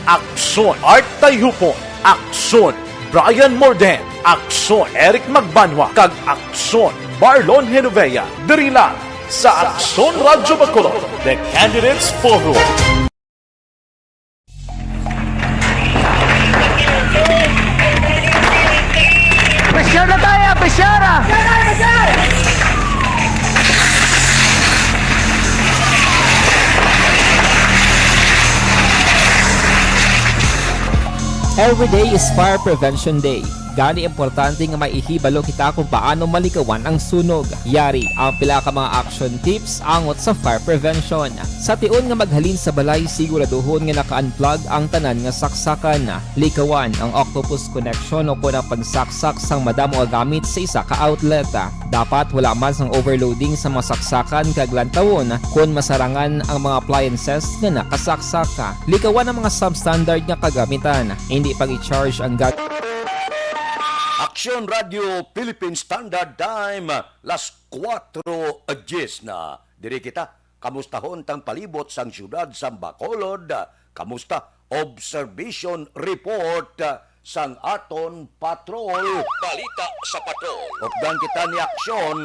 Aksyon Art Tayhupon, Aksyon Brian Morden, Aksyon Eric Magbanwa, kag Aksyon Marlon Genovea. Diri lang sa Aksyon Radyo Bacolod, The Candidates Forum. Presyar na tayo! Presyara! Every day is Fire Prevention Day. Gani importante nga maihibalo kita kung paano malikawan ang sunog. Yari ang pila ka mga action tips angot sa fire prevention. Sa tiun nga maghalin sa balay, siguraduhon nga naka-unplug ang tanan nga saksakan. Likawan ang octopus connection o kung ang pagsaksak sang madamo nga gamit sa isa ka outlet. Dapat wala man sang overloading sa mga saksakan kag lantawon kung masarangan ang mga appliances nga nakasaksaka. Likawan ang mga substandard nga kagamitan. Hindi pag i-charge ang Aksyon Radio Philippine Standard Time, las 4:10 na. Diri kita, kamustahon tang palibot sang syudad sang Bacolod, kamusta observation report sang aton patrol. Balita sa patrol. Updan kita ni Aksyon,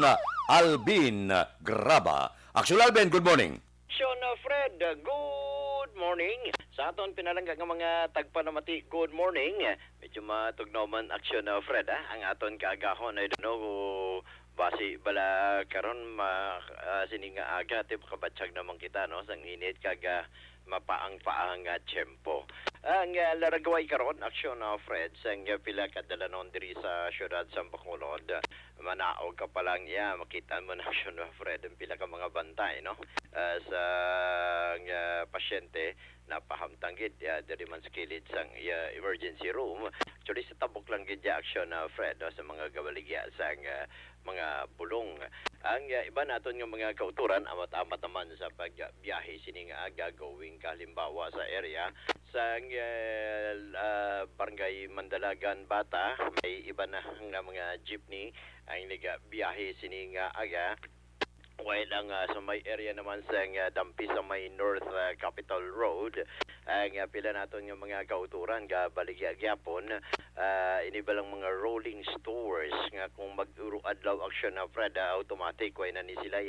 Alvin Graba. Aksyon Alvin, good morning. Aksyon Fred, good morning. Sa aton pinalangga nga mga tagpanamati, good morning. Medyo matugnoman aksyon Fred, ang aton kaagahon ay doon basi bala karon sininga aga tip kabatsag naman kita no sang init kaga mapaang-paang tiyempo. Ang laragaway karon aksyon Fred sang pila kadalanon diri sa syudad sa Bacolod. Manaog ka pa lang makita mo na aksyon Fred ang pila ka mga bantay no sa pasyente napahamtang gid diri man sa kilid sang emergency room. Actually sa tabok lang gid aksyon Fred sa mga gawaligya sang mga bulong. Ang iba naton nga mga kauturan amat-amat naman sa pagbiyahe sini nga gagawing kalimbawa sa area sang barangay Mandalagan Bata, may iba na mga jeepney ang biyahe sini nga aga. While ang sa may area naman sa Dampi sa may North Capital Road, ang pila naton nga mga kauturan ga baligya gyapon inibalang mga rolling stores nga kung mag-uro adlaw aksyon na Fred automatic way na ni sila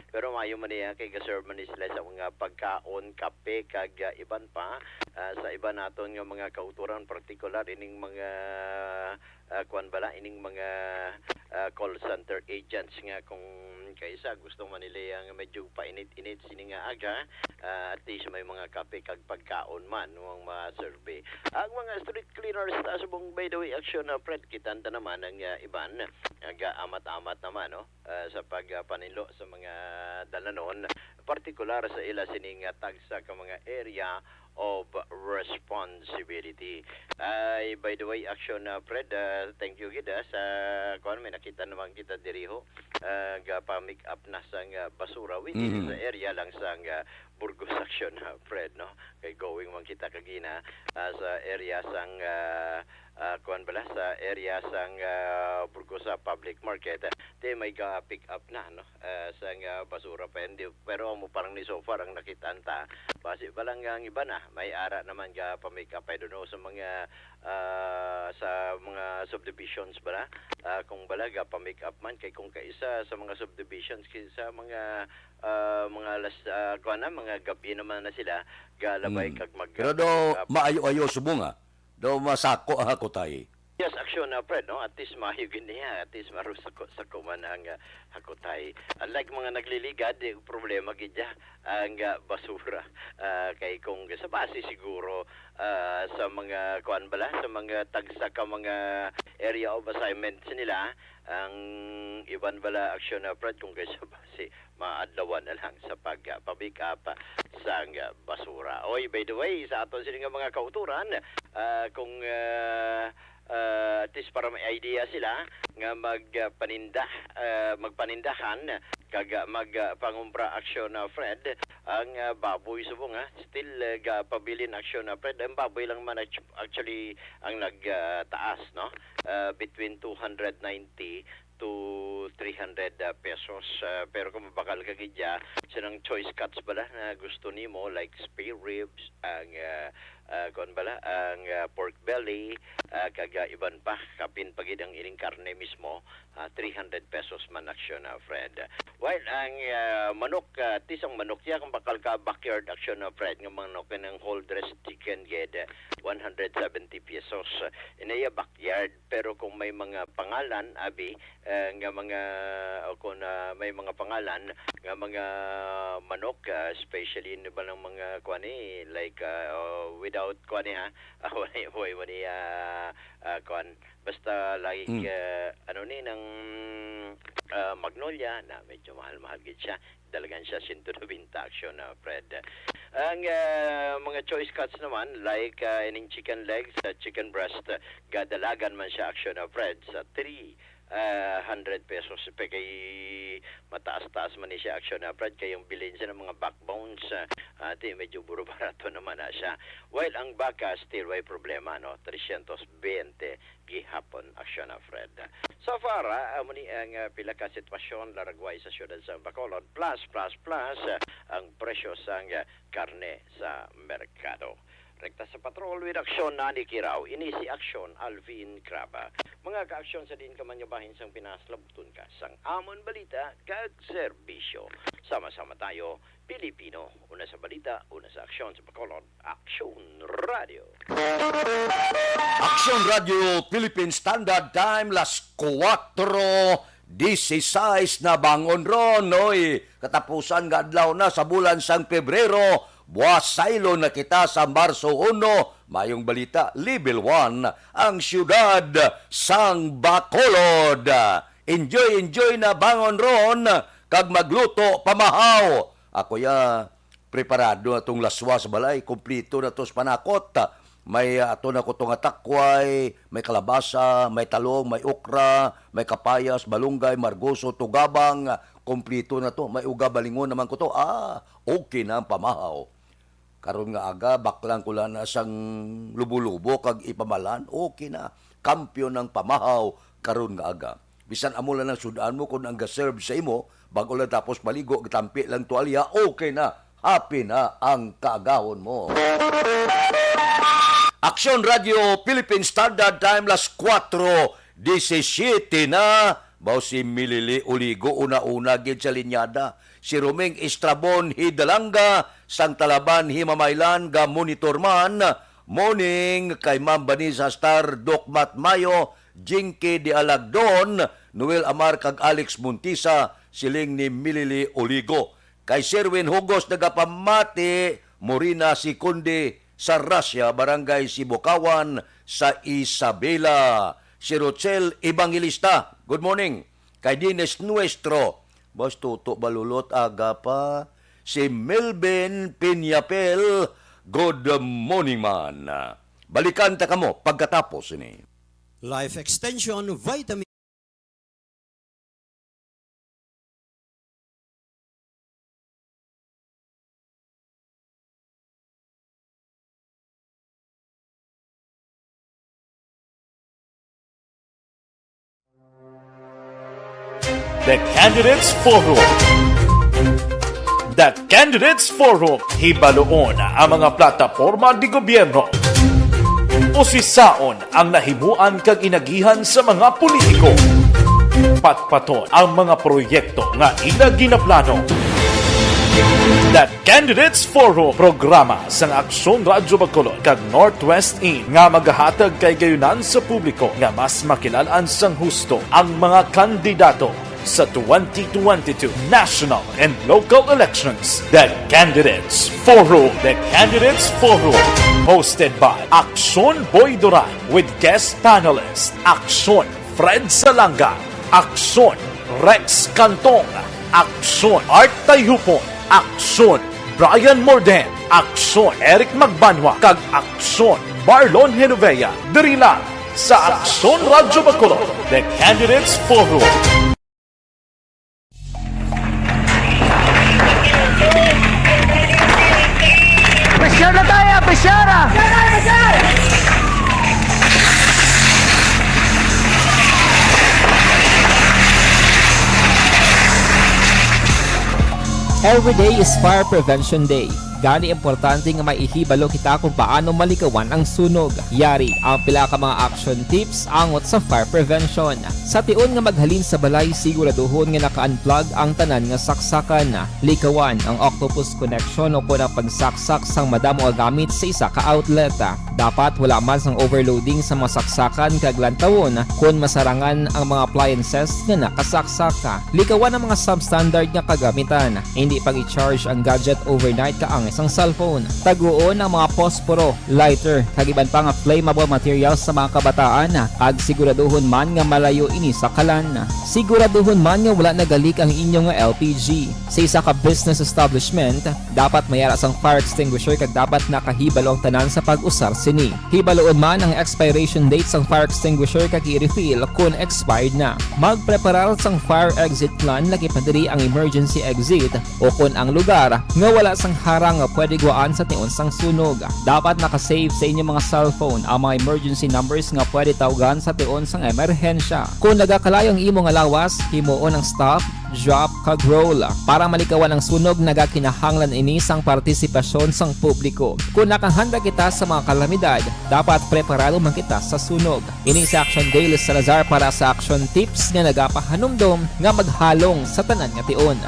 pero mayo man niya kay gaserve man ni sila sa mga pagkaon, kape kag iban pa sa iba naton nga mga kauturan particular ining mga kuan bala ining mga call center agents nga kung kaysa gusto man nila nga medyo painit-init sini nga aga at least may mga kape kag pagkaon man ng mga survey. Ang mga street cleaners subong by the way action Fred kitanta naman ang iban nga amat-amat naman no sa pagpanilo sa mga dalanon partikular sa ila sining tagsa ka mga area of responsibility. By the way, action Fred, thank you gid sa kuan may nakita naman kita diriho pa-make up na sang basura within sa area lang sang Burgos action Fred no kay going man kita kagina sa area sang kuan bala sa area sang Burgos Public Market te may pick up na no sang basura pero mo parang ni so far ang nakita anta base balang ang iba na may ara naman ga pa-make up I don't know sa mga subdivisions bala kung balaga pa-make up man kay kung kaisa sa mga subdivisions kaysa mga mga gabi naman na sila galabay kag mag Pero do maayo-ayo subunga. Do masako ako tayo. Yes, action Fred, no? At least mahigin niya, at least marusako sa kuman ang hakotay. Unlike mga nagliligad, problema gidya ang basura. Kay kung sa base siguro sa mga kuan bala, sa mga tagsa ka mga area of assignments nila, ang iban bala action Fred kung kay sa base maadlawan na lang sa pag-pick up sa basura. Oy, by the way, sa aton sila mga kauturan, kung at least para may idea sila nga magpanindahan kag magpangumpra aksyon Fred ang baboy subong still pabilin aksyon Fred ang baboy lang man actually ang nagtaas no between 290 to 300 pesos pero kung mabakal ka gidya sinang choice cuts bala na gusto nimo like spare ribs ang kon bala ang pork belly kaga iban pa kapin pagid ang ining karne mismo 300 pesos man action Fred. While ang manok tisang manok ya kung bakal ka backyard action Fred ng manok ng whole dressed chicken ged 170 pesos inaya backyard. Pero kung may mga pangalan abi nga mga kung may mga pangalan nga mga manok especially ba ng mga kwani like without kwani ha wani kwan basta like ano ni ng Magnolia na medyo mahal gid siya dalagan siya 190 action Fred. Ang mga choice cuts naman like ining chicken legs chicken breast gadalagan man siya action Fred sa 300 pesos pa kay mataas-taas man ni siya action Fred kayong bilhin siya ng mga backbones ati medyo buro-barato naman na siya. While ang baka still may problema 320 gihapon action Fred. So far muni ang pila ka sitwasyon laragway sa siyudad sa Bacolod plus ang presyo sang karne sa merkado. Rekta sa patrol with aksyon na ni Kiraw, inisi aksyon Alvin Craba. Mga ka-aksyon sa din kamanyabahin sang Pinas, labutun ka sang amon balita kag serbisyo. Sama-sama tayo, Pilipino. Una sa balita, una sa aksyon sa Bacolod, Aksyon Radio. Action Radio Philippine Standard Time las 4:16 na bangon ron oy katapusan nga adlaw na sa bulan sang Pebrero. Buwasaylo na kita sa Marso 1, mayong balita, level 1, ang siyudad sang Bacolod. Enjoy na bangon ron, kag magluto pamahaw. Ako ya, preparado na itong laswa sa balay, kumplito na ito sa panakot. May ato na ko itong atakway, may kalabasa, may talong, may okra, may kapayas, balunggay, margoso, tugabang, kumplito na to. May uga balingon naman ko to. Okay na ang pamahaw. Karon nga aga, baklang ko lang na sang lubo-lubo kag ipamalan, okay na. Kampiyon ng pamahaw, karon nga aga. Bisan amo lang ng sudan mo kung ang gaserve sa imo, bago lang tapos maligo, gitampi lang tuwalya, okay na. Happy na ang kaagahon mo. Aksyon Radio Philippine Standard Time las 4:17 na. Baw si Milili Uligo una-una gid sa linyada. Si Romeng Estrabon Hidalanga sang Talaban Himamaylan ga monitorman. Morning kay Ma'am Vanessa Star Dokmat Mayo, Jinky de Alagdon, Noel Amar kag Alex Montisa, siling ni Milili Uligo. Kay Sherwin Hugos nagapamati, Morina Sikunde sa Russia, Barangay Sibukawan sa Isabela. Si Rochelle Evangelista, good morning. Kay Dines Nuestro, Boss Tuto Balulot aga pa. Si Melvin Pinyapel, good morning man. Balikan ta kamo pagkatapos ini. Life Extension Vitamin. The Candidates Forum. The Candidates Forum, hibaloon ang mga plataporma di gobyerno. Usisaon ang nahimuan kag inagihan sa mga politiko. Patpaton ang mga proyekto nga ila ginaplano. The Candidates Forum, programa sang Aksyon Radyo Bacolod kag Northwest In nga magahatag kay gayunan sa publiko nga mas makilalaan sang husto ang mga kandidato sa 2022 national and local elections. The Candidates Forum. The Candidates Forum. Hosted by Aksyon Boy Duran with guest panelist Aksyon Fred Salanga, Aksyon Rex Cantong, Aksyon Art Tayhupon, Aksyon Brian Morden, Aksyon Eric Magbanwa, kag Aksyon Marlon Genovea. Diri lang sa Aksyon Radyo Bacolod. The Candidates Forum. Presyar na tayo, presyara! Every day is Fire Prevention Day. Gani importante nga maihibalo kita kung paano malikawan ang sunog. Yari ang pila ka mga action tips angot sa fire prevention. Sa tion nga maghalin sa balay, siguraduhon nga naka-unplug ang tanan nga saksakan. Likawan ang octopus connection o kung ang pagsaksak sang madamo nga gamit sa isa ka outlet. Dapat wala man sang overloading sa mga saksakan kag lantawon kung masarangan ang mga appliances nga nakasaksaka. Likawan ang mga substandard nga kagamitan. Hindi pag i-charge ang gadget overnight kaang isang cellphone. Taguon ang mga posporo, lighter, kag iban pa nga flammable materials sa mga kabataan. Kag siguraduhon man nga malayo ini sa kalan. Siguraduhon man nga wala nagalik ang inyong LPG. Sa isa ka business establishment, dapat mayara sang fire extinguisher kag dapat nakahibalo ang tanan sa pag-usar sini. Hibaloon man ang expiration date sang fire extinguisher kag i-refill kung expired na. Magpreparar sang fire exit plan lagi pa diri ang emergency exit o kung ang lugar nga wala sang harang nga pwede guaan sa tion sang sunog. Dapat nakasave sa inyong mga cellphone ang mga emergency numbers nga pwede tawagan sa tion sang emerhensya. Kung nagakalayo ang imong lawas, himuon ang stop, drop kag roll. Para malikawan ang sunog, nagakinahanglan ini sang partisipasyon sang publiko. Kung nakahanda kita sa mga kalamidad, dapat preparado man kita sa sunog. Ini sa Action Daily Salazar para sa action tips nga nagapahanumdom nga maghalong sa tanan nga tion.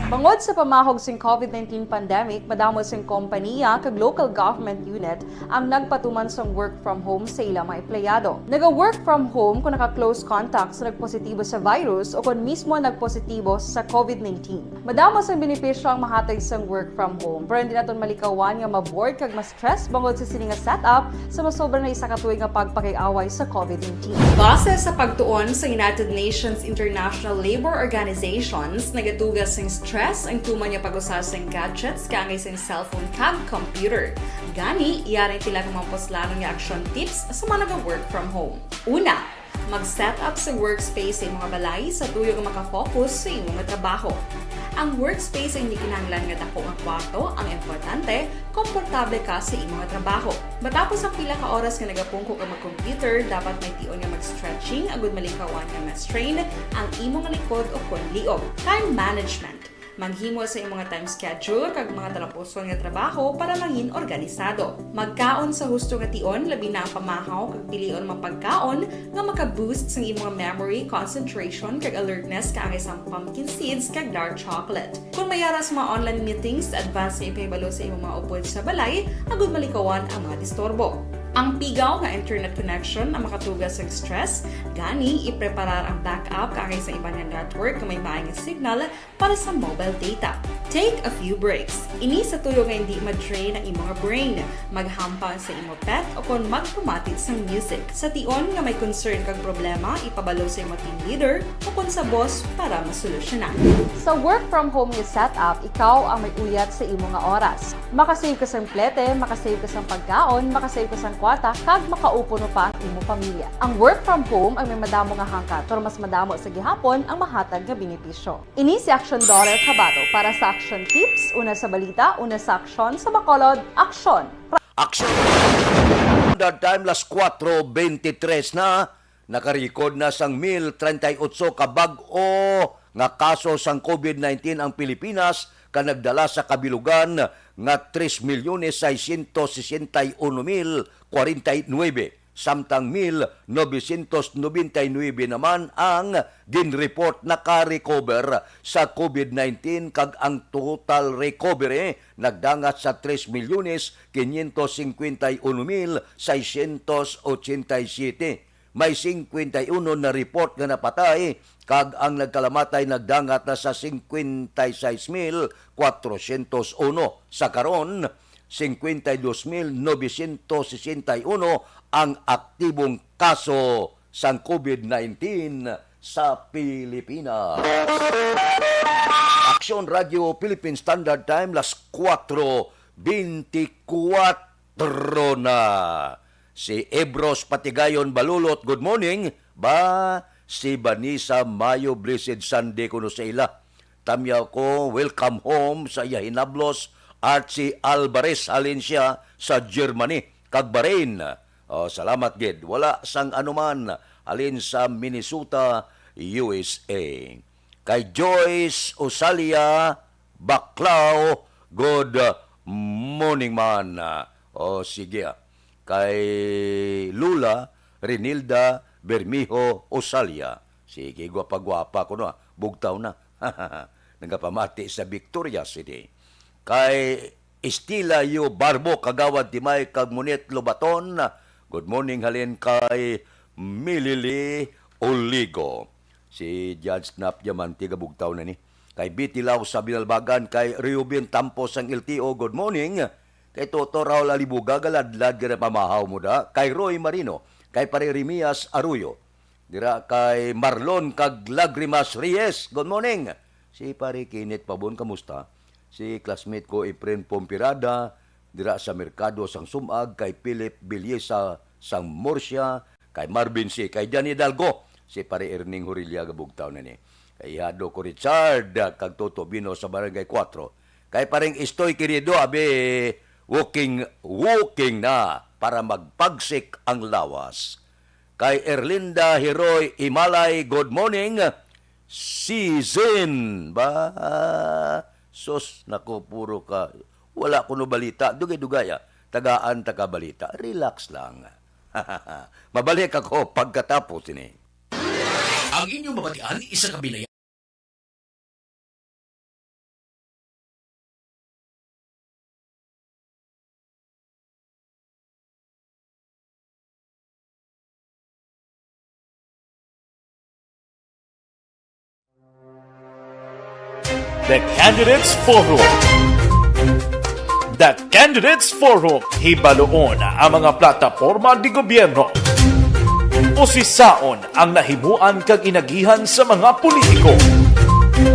Bangod sa pamahog sing COVID-19 pandemic, madamo sing kompanya kag local government unit ang nagpatuman sang work from home sa ilang mga empleyado. Naga-work from home kung naka-close contact sa nagpositibo sa virus o kung mismo nagpositibo sa COVID-19. Madamo sang benepisyo ang mahatag sang work from home, pero hindi naton malikawan nga ma-bored kag ma-stress bangod sa sini nga setup sa masobra na isa ka tuig nga pagpakiaway sa COVID-19. Base sa pagtuon sa United Nations International Labour Organizations, nagatugas sing stress ang tuman niya pag-usar sa gadgets kangay sa cellphone kag computer. Gani, iyaring tila ng mga poslanong nga action tips sa mga nag-work from home. Una, mag-set up sa workspace sa mga balay sa tuyo nga makafocus sa imong trabaho. Ang workspace ay hindi kinahanglan nga dako ang kwarto, ang importante, komportable ka sa imong trabaho. Matapos ang pila ka oras nga nagapungko ka mag-computer, dapat may tion nga mag-stretching agud malikawan nga ma-strain ang imong likod o kon liog. Time management. Maghimo sa imong time schedule kag mga talapuson nga trabaho para mangin organisado. Magkaon sa husto nga tion, labi na ang pamahaw kag pilion mapagkaon nga maka-boost sa imong memory, concentration kag alertness kaangay sa pumpkin seeds kag dark chocolate. Kung mayaras mga online meetings, advance na ipahibalo sa imong mga upod sa balay, agud malikawan ang mga disturbo. Ang pigaw nga internet connection ang makatugas sa stress, gani ipreparar ang backup kaangay sa ibang network nga may maayong signal para sa mobile data. Take a few breaks. Ini sa tuyo nga hindi ma-drain ang imong brain, maghampang sa imong pet o kon magpumatid sa music. Sa tion nga may concern kag problema, ipabalo sa imong team leader o kon sa boss para masolusyonan. Sa work from home nga setup, ikaw ang may uyat sa imong nga oras. Makasave ka sa plete, makasave ka sa pagkaon, makasave ka sa kwarta, kag makaupo no pa ang imong pamilya. Ang work from home ay may madamo nga hangkat, pero mas madamo sa gihapon ang mahatag nga benepisyo. Ini si Action Dollar Kabato para sa action tips, una sa balita, una sa aksyon, sa Bacolod, aksyon. Action! That time, las 4:23 na, nakarikod na sang 1,038 kabag-o nga kaso sang COVID-19 ang Pilipinas ka nagdala sa kabilugan nga 3,661,049 samtang 1,999 naman ang ginreport na ka-recover sa COVID-19 kag ang total recovery nagdangat sa 3,051,687. May 51 na report nga napatay kag ang nagkalamatay nagdangat na sa 56,401. Sa karon 52,961 ang aktibong kaso sang COVID-19 sa Pilipinas. Aksyon Radio Philippine Standard Time, las 4:24 na. Si Ebros Patigayon Balulot, good morning. Ba, si Vanessa Mayo, Blessed Sunday kuno sa ila. Tamyaw ko, welcome home sa iya hinablos. At si Alvarez Alencia sa Germany, kag Bahrain. Salamat gid. Wala sang anuman alin sa Minnesota, USA. kay Joyce Osalia Baclao, good morning man. O sige, kay Lula Renilda Bermijo Osalia. Sige, gwapa-gwapa ko no, bugtaw na. Nagapamati sa Victoria City. Kay Estila Yu Barbo, Kagawad Timay, Kagmunit Lobaton. Good morning halin kay Milili Oligo. Si Judge Snap Diamante, gabugtaw na ni. Kay Bitilaw sa Binalbagan, kay Reubin Tampos ang LTO, good morning. Kay Toto Raul Alibuga, galadlad ka pamahaw mo da. Kay Roy Marino, kay Pare Rimias Arroyo. Dira kay Marlon kag Lagrimas Reyes, good morning. Si Pare Kinit Pabon, kamusta? Si classmate ko Efren Pompirada, dira sa Merkado sang Sumag, kay Philip Bilyesa sang Murcia, kay Marvin C, kay Johnny Dalgo, si Pare Erning Horilia gabugtaw na ni. Kay Hado ko Richard, kag Toto Bino sa Barangay 4. Kay Pareng Istoy Querido, abe walking na para magpagsik ang lawas. Kay Erlinda Heroy Imalay, good morning. Season ba? Sos, nako, puro ka. Wala ko no balita. Dugay-dugaya. Tagaan, taga-balita. Relax lang. Mabalik ako pagkatapos ini. Ang inyong mabatian, isa kabilay. The Candidates Forum. The Candidates Forum, hibaloon ang mga plataporma di gobyerno. Usisaon ang nahimuan kag inagihan sa mga politiko.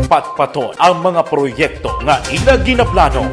Patpaton ang mga proyekto nga ila ginaplano.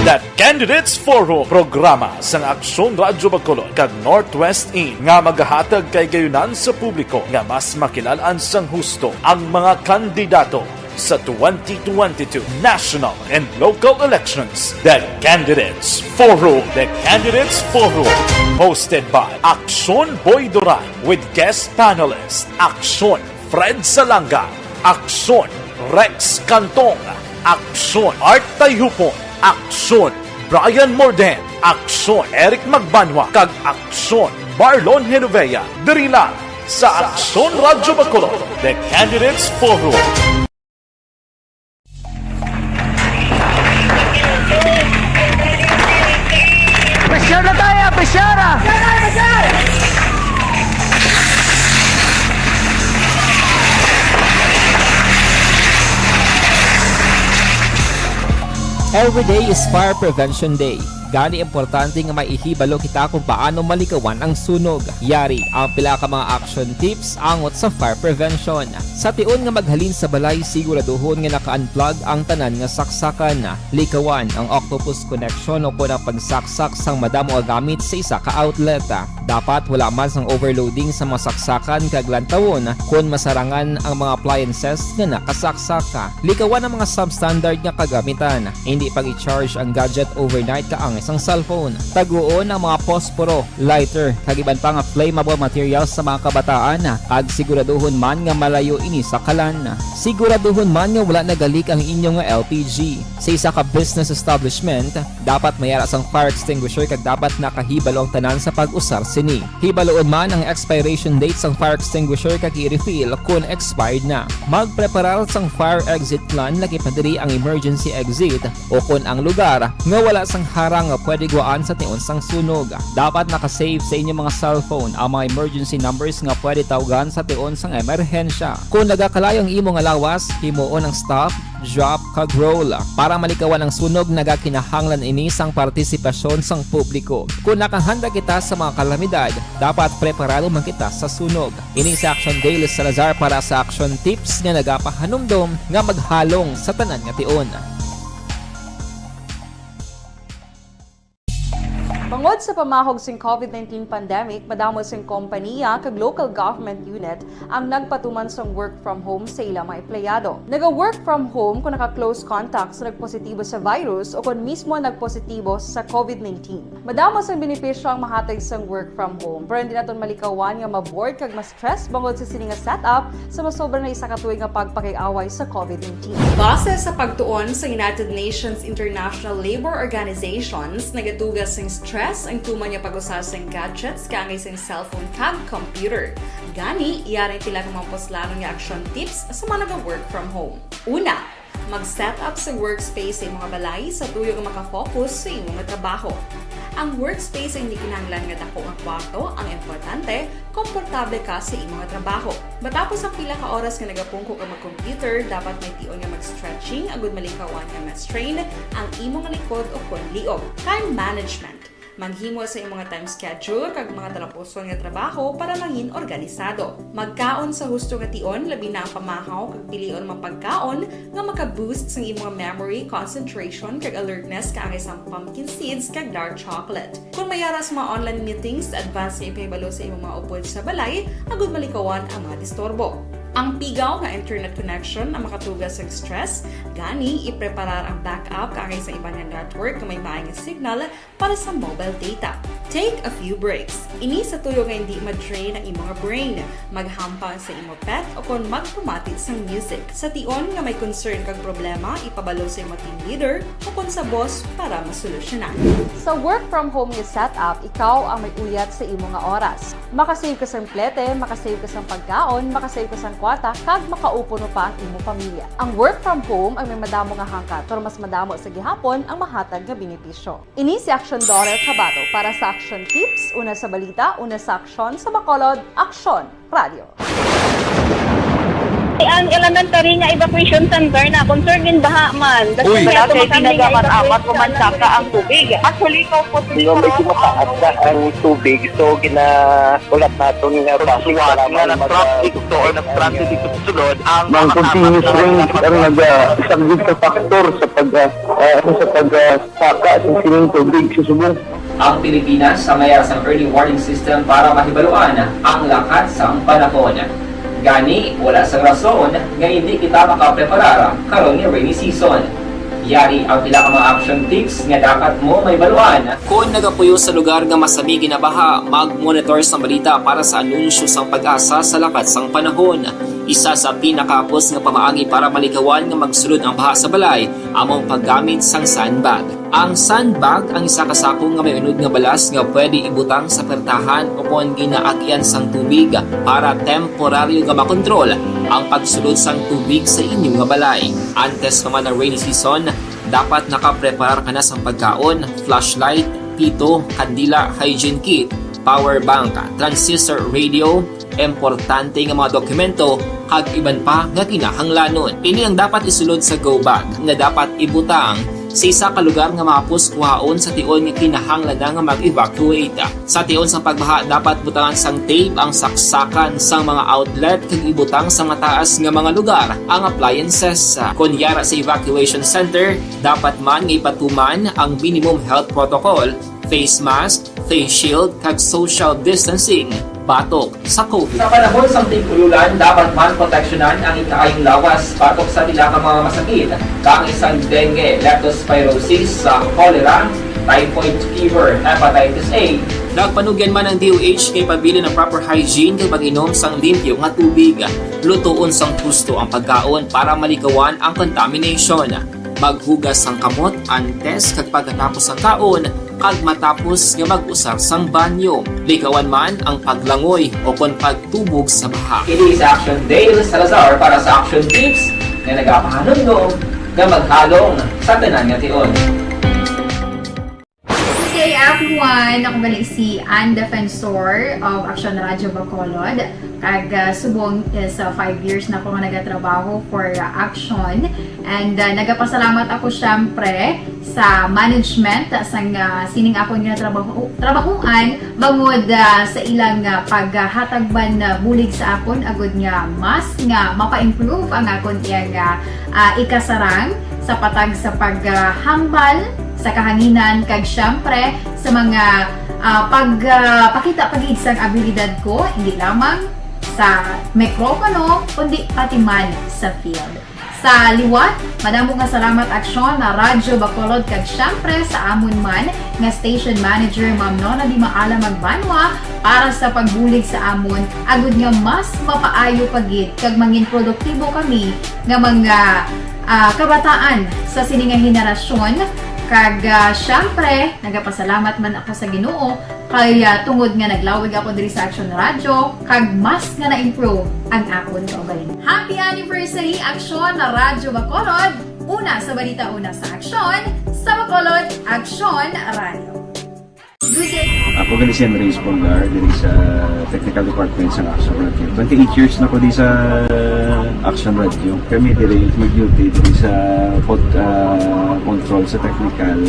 The Candidates Forum, programa sang Aksyon Radyo Bacolod kag Northwest In nga magahatag kay gayunan sa publiko nga mas makilalaan sang husto ang mga kandidato sa 2022 national and local elections. The Candidates Forum. The Candidates Forum. Hosted by Aksyon Boy Duran with guest panelists Aksyon Fred Salanga, Aksyon Rex Cantong, Aksyon Art Tayhupon, Aksyon Brian Morden, Aksyon Eric Magbanwa, kag Aksyon Marlon Genovea. Diri lang sa Aksyon Radyo Bacolod. The Candidates Forum. Pressure na tayo, pressure! Every day is Fire Prevention Day. Gani importante nga maihibalo kita kung paano malikawan ang sunog. Yari ang pila ka mga action tips angot sa fire prevention. Sa tion nga maghalin sa balay, siguraduhon nga naka-unplug ang tanan nga saksakan. Likawan ang octopus connection o ang pagsaksak sang madamo nga gamit sa isa ka outlet. Dapat wala man sang overloading sa mga saksakan kag lantawon kung masarangan ang mga appliances nga nakasaksaka. Likawan ang mga substandard nga kagamitan. Hindi pag i-charge ang gadget overnight kaang isang cellphone. Taguon ang mga posporo, lighter, kag iban pa nga flammable materials sa mga kabataan. Ag siguraduhon man nga malayo ini sa kalan. Siguraduhon man nga wala nagalik ang inyong LPG. Sa isa ka business establishment, dapat mayara sang fire extinguisher kag dapat nakahibalo ang tanan sa pag-usar sini. Hibaloon man ang expiration date sang fire extinguisher kag i-refill kung expired na. Magpreparar sang fire exit plan lagi pa diri ang emergency exit o kung ang lugar nga wala sang harang nga pwede guaan sa tion sang sunog. Dapat nakasave sa inyong mga cellphone ang mga emergency numbers nga pwede tawagan sa tion sang emerhensya. Kung nagakalayong imo nga lawas, himuon ang stop, drop, kag roll. Para malikawan ang sunog, nagakinahanglan ini sang partisipasyon sang publiko. Kung nakahanda kita sa mga kalamidad, dapat preparado man kita sa sunog. Ini sa Action Daily Salazar para sa action tips nga nagapahanumdom nga maghalong sa tanan nga tion. Bangod sa pamahog sing COVID-19 pandemic, madamo sing kompanya kag local government unit ang nagpatuman sang work from home sa ilang mga empleyado. Naga-work from home kung naka-close contact sa nagpositibo sa virus o kung mismo nagpositibo sa COVID-19. Madamo sang benepisyo ang mahatag sang work from home, pero hindi naton malikawan nga maboard kag ma-stress bangod sa sini nga setup sa masobra na isa ka tuig nga pagpakiaway sa COVID-19. Base sa pagtuon sa United Nations International Labour Organizations, nagatugas sing stress ang tuman niya pag-usas ng gadgets kangay sa cellphone kag computer. Gani, iyaring pila ng mga poslanong nga action tips sa mga nag-work from home. Una, mag-set up sa workspace sa mga balay sa tuyo nga makafocus sa imong trabaho. Ang workspace ay hindi kinahanglan nga dako ang kwarto, ang importante, komportable ka sa imong trabaho. Matapos ang pila ka oras nga nagapungko ka mag-computer, dapat may tion nga mag-stretching agud malikawan nga ma-strain ang imong likod o kon liog. Time management. Maghimo sa imong time schedule kag mga talapuson nga trabaho para maging organisado. Magkaon sa husto nga tion, labi na ang pamahaw kag pilion mapagkaon nga maka-boost sa imong memory, concentration kag alertness kaangay sa pumpkin seeds kag dark chocolate. Kung mayaras mga online meetings, advance nga ipahibalo sa imong mga upod sa balay, agud malikawan ang mga disturbo. Ang pigaw nga internet connection ang makatugas sa stress, gani ipreparar ang backup kaangay sa ibang network na may maayong signal para sa mobile data. Take a few breaks. Ini sa tuyo nga hindi ma-drain ang imong brain, maghampang sa imong pet o kung magpumatid sa music. Sa tion nga may concern kag problema, ipabalo sa imong team leader o kung sa boss para masolusyonan. Sa work from home nga setup, ikaw ang may uyat sa imong nga oras. Makasave ka sa plete, makasave ka sa pagkaon, makasave ka sa kwata, kag makaupo no pa ang imong pamilya. Ang work from home ay may madamo nga hangkat, pero mas madamo sa gihapon ang mahatag nga benepisyo. Ini si Action Daughter Cabato para sa Action Tips, una sa balita, una sa aksyon sa Bacolod, Action Radio. Ang elementary nga evacuation center na concern din baha man. Kasi pinagamat-amat kumansaka ang tubig. Actually, ikaw po medyo mataas na ang tubig. So, ulat natin nga Pasuwat nga ng traffic to or nag-transit dito sa sulod ang mga continuous range ang nag-isagid sa factor sa pagsaka sa sining tubig sa subong. Ang Pilipinas sa mayroon ng early warning system para mahibaluan ang lakas ng panahon. Gani, wala sang rason nga hindi kita makapreparar karon nga rainy season. Yari ang pila ka mga action tips nga dapat mo may baluan. Kung nagapuyo sa lugar nga masami ginabaha, mag-monitor sa balita para sa anunsyo sang pag-asa sa lakas sang panahon. Isa sa pinakapos nga pamaagi para malikawan nga magsulod ang baha sa balay, among paggamit sang sandbag. Ang sandbag ang isa kasakong nga may unod nga balas nga pwede ibutang sa pertahan o kung ginaagyan sang tubig para temporaryo nga makontrol ang pagsulod sang tubig sa inyong nga balay. Antes naman ng rainy season, dapat nakapreparar ka na sang pagkaon, flashlight, pito, kandila, hygiene kit, power bank, transistor radio, importante nga mga dokumento kag iban pa nga kinahanglanon. Ini ang dapat isulod sa go bag nga dapat ibutang sa isa ka lugar nga mapus kuhaon sa tion nga kinahanglan nga mag-evacuate. Sa tion sa pagbaha dapat butangan sang tape ang saksakan sang mga outlet kag ibutang sa mataas nga mga lugar ang appliances. Kunyara sa evacuation center, dapat man nga ipatuman ang minimum health protocol, face mask, face shield kag social distancing batok sa COVID. Sa panahon sa tigululan, dapat man proteksyonan ang ikaayong lawas batok sa pila ka mga masakit, kang isang dengue, leptospirosis, cholera, typhoid fever, hepatitis A. Nagpanugyan man ang DOH kay pabili ng proper hygiene kay pag-inom sang limpyo nga tubig. Lutuon sang gusto ang pagkaon para malikawan ang contamination. Maghugas sang kamot antes kag pagkatapos ang kaon kag matapos nga mag-usar sang banyo. Likawan man ang paglangoy o kon pagtubog sa baha. It is Action Dale Salazar para sa Action Tips na nagapahanong nga maghalong sa tanan nga tion. Good day everyone! Ako gali si Ann Defensor of Action Radio Bacolod. Kag subong is 5 years na ako nga nagatrabaho for Action. And nagapasalamat ako syempre sa management sang sining ako nga trabahuan bangod sa ilang paghatagban bulig sa akon agud nga mas nga mapa-improve ang akon iyang ikasarang sa patag sa paghambal sa kahanginan kag syempre sa mga pakita pagid sang abilidad ko hindi lamang sa mikropono kundi pati man sa field. Sa liwat, madamo nga salamat aksyon na Radyo Bacolod kag syempre sa amon man nga station manager Ma'am Nona Di Maala Magbanwa para sa pagbulig sa amon agud nga mas mapaayo pagid kag mangin produktibo kami nga mga kabataan sa sining nga henerasyon. Kag syempre, nagapasalamat man ako sa Ginoo kay tungod nga naglawig ako diri sa Aksyon Radio kag mas nga na-improve ang akon kaugalingon. Happy anniversary Aksyon na Radyo Bacolod! Una sa balita, una sa aksyon, sa Bacolod, Aksyon Radio. Good day! Ako gali si Henry Espolgar diri sa Technical Department sa Action Radio. 28 years na ko di sa Action Radio. Kami diri mag-duty diri sa control sa technical.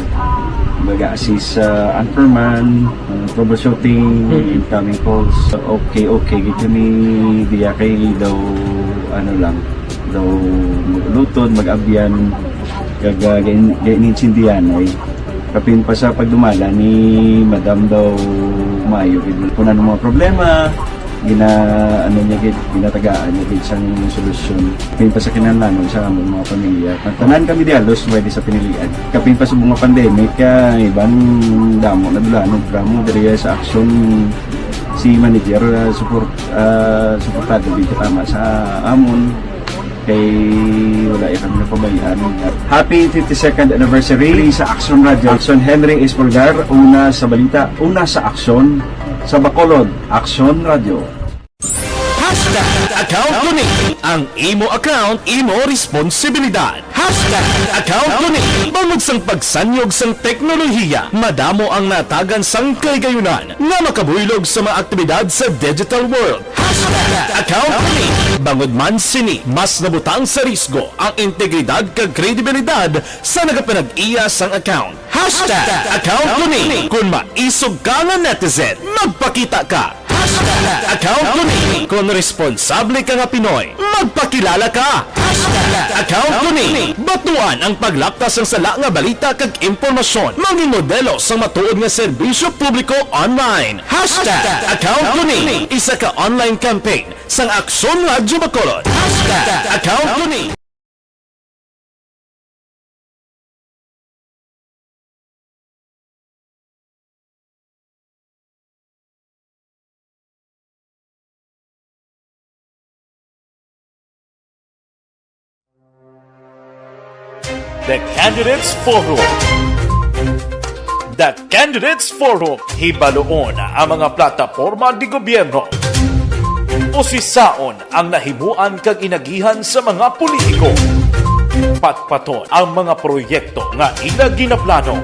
Mag-assist sa anchorman, troubleshooting, incoming calls. Okay, gito ni diya kay daw lutod, mag-abyan, gainin-sindihan ay kapin pa sa pagdumala ni Madam daw Mayo kung ano mga problema ginatagaan niya isang solusyon kapin pa sa kinalanon sa among mga pamilya tanan kami dialos pwede sa pinilian kapin pa sa mga pandemic ibang damo na dulanon dramo diri sa aksyon si manager suportado dito tama sa amon kay wala kami napabayaan. Happy 52nd anniversary sa Action Radio. Action Henry Espolgar, una sa balita, una sa aksyon, sa Bacolod, Action Radio. Account ko ni ang imo account, imo responsibilidad. Account ko ni bangod sang pagsanyog sang teknolohiya, madamo ang natagan sang kaygayunan nga makabuylog sa mga aktibidad sa digital world. Account ko ni bangod man sini mas nabutang sa risgo ang integridad kag kredibilidad sa nagapanag-iya sang account. Account ko ni kung maisog ka nga netizen, magpakita ka. Account ko ni kung responsable ka nga Pinoy, magpakilala ka. Account ko ni batuan ang paglaptas ng sala nga balita kag impormasyon, maging modelo sa matuod nga serbisyo publiko online. Account ko ni isa ka online campaign sang Aksyon Radyo Bacolod. Account ko ni The Candidates Forum. The Candidates Forum, hibaloon ang mga plataporma di gobyerno. Usisaon ang nahimuan kag inagihan sa mga politiko. Patpaton ang mga proyekto nga ila ginaplano.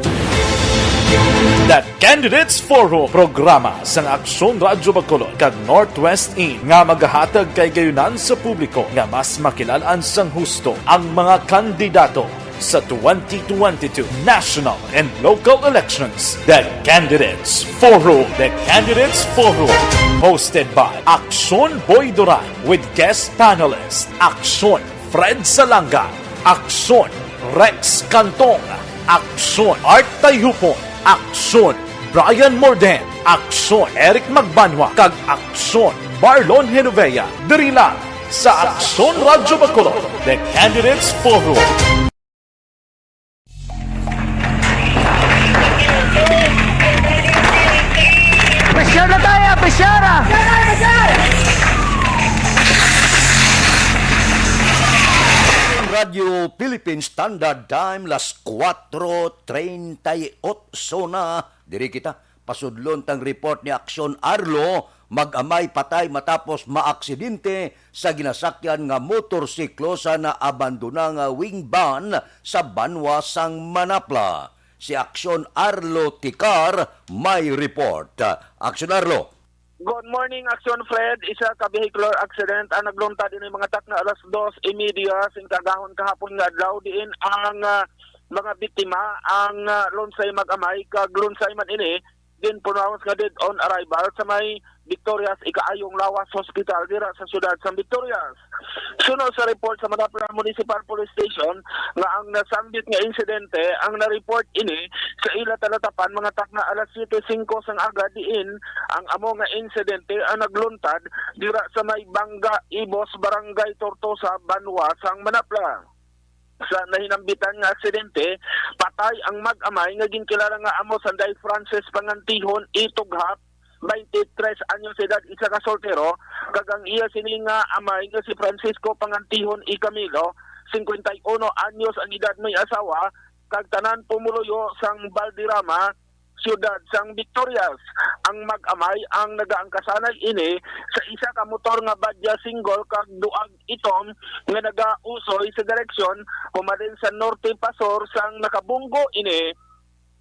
The Candidates Forum, programa sang Aksyon Radyo Bacolod kag Northwest In nga magahatag kay gayunan sa publiko nga mas makilalaan sang husto ang mga kandidato sa 2022 national and local elections. The Candidates Forum. The Candidates Forum, hosted by Aksyon Boy Duran with guest panelists Aksyon Fred Salanga, Aksyon Rex Cantong, Aksyon Art Tayhupon, Aksyon Brian Morden, Aksyon Eric Magbanwa, kag Aksyon Marlon Genovea. Diri lang sa Aksyon Radyo Bacolod. The Candidates Forum. Pressure na tayo, pressure! Radio Philippine Standard Time, las 4:38 na. Diri kita, pasudlon tang report ni Aksyon Arlo, mag-amay patay matapos maaksidente sa ginasakyan nga motorsiklo sa naabandona nga wingban sa Banwa sang Manapla. Si Aksyon Arlo Tikar may report. Aksyon Arlo. Good morning, Action Fred. Isa ka vehicular accident ang nagluntad din mga tak na alas 2:30 sing kagahon kahapon nga adlaw diin ang mga biktima ang lunsay mag-amay kag lunsay man ini din pronounced nga dead on arrival sa may Victorias Ikaayong Lawas Hospital dira sa siyudad sa Victorias. Suno sa report sa Manapla Municipal Police Station nga ang nasambit nga insidente ang na-report ini sa ila talatapan mga takna alas 7:05 sang aga diin ang amo nga insidente ang nagluntad dira sa may Bangga Ibos Barangay Tortosa Banwa sang Manapla. Sa nahinambitan nga aksidente, patay ang mag-amay nga ginkilala nga amo Sanday Francis Pangantihon Itughap, 23 anyos edad, isa ka soltero, kagang iya sini nga amay nga si Francisco Pangantihon I Camilo, 51 anyos ang edad may asawa, kag tanan pumuluyo sang Valderrama, siyudad sang Victorias. Ang mag-amay ang nagaangkasanay ini sa isa ka motor nga badya single kag duag itom nga nagausoy sa direksyon humalin sa Norte Pasor sang nakabunggo ini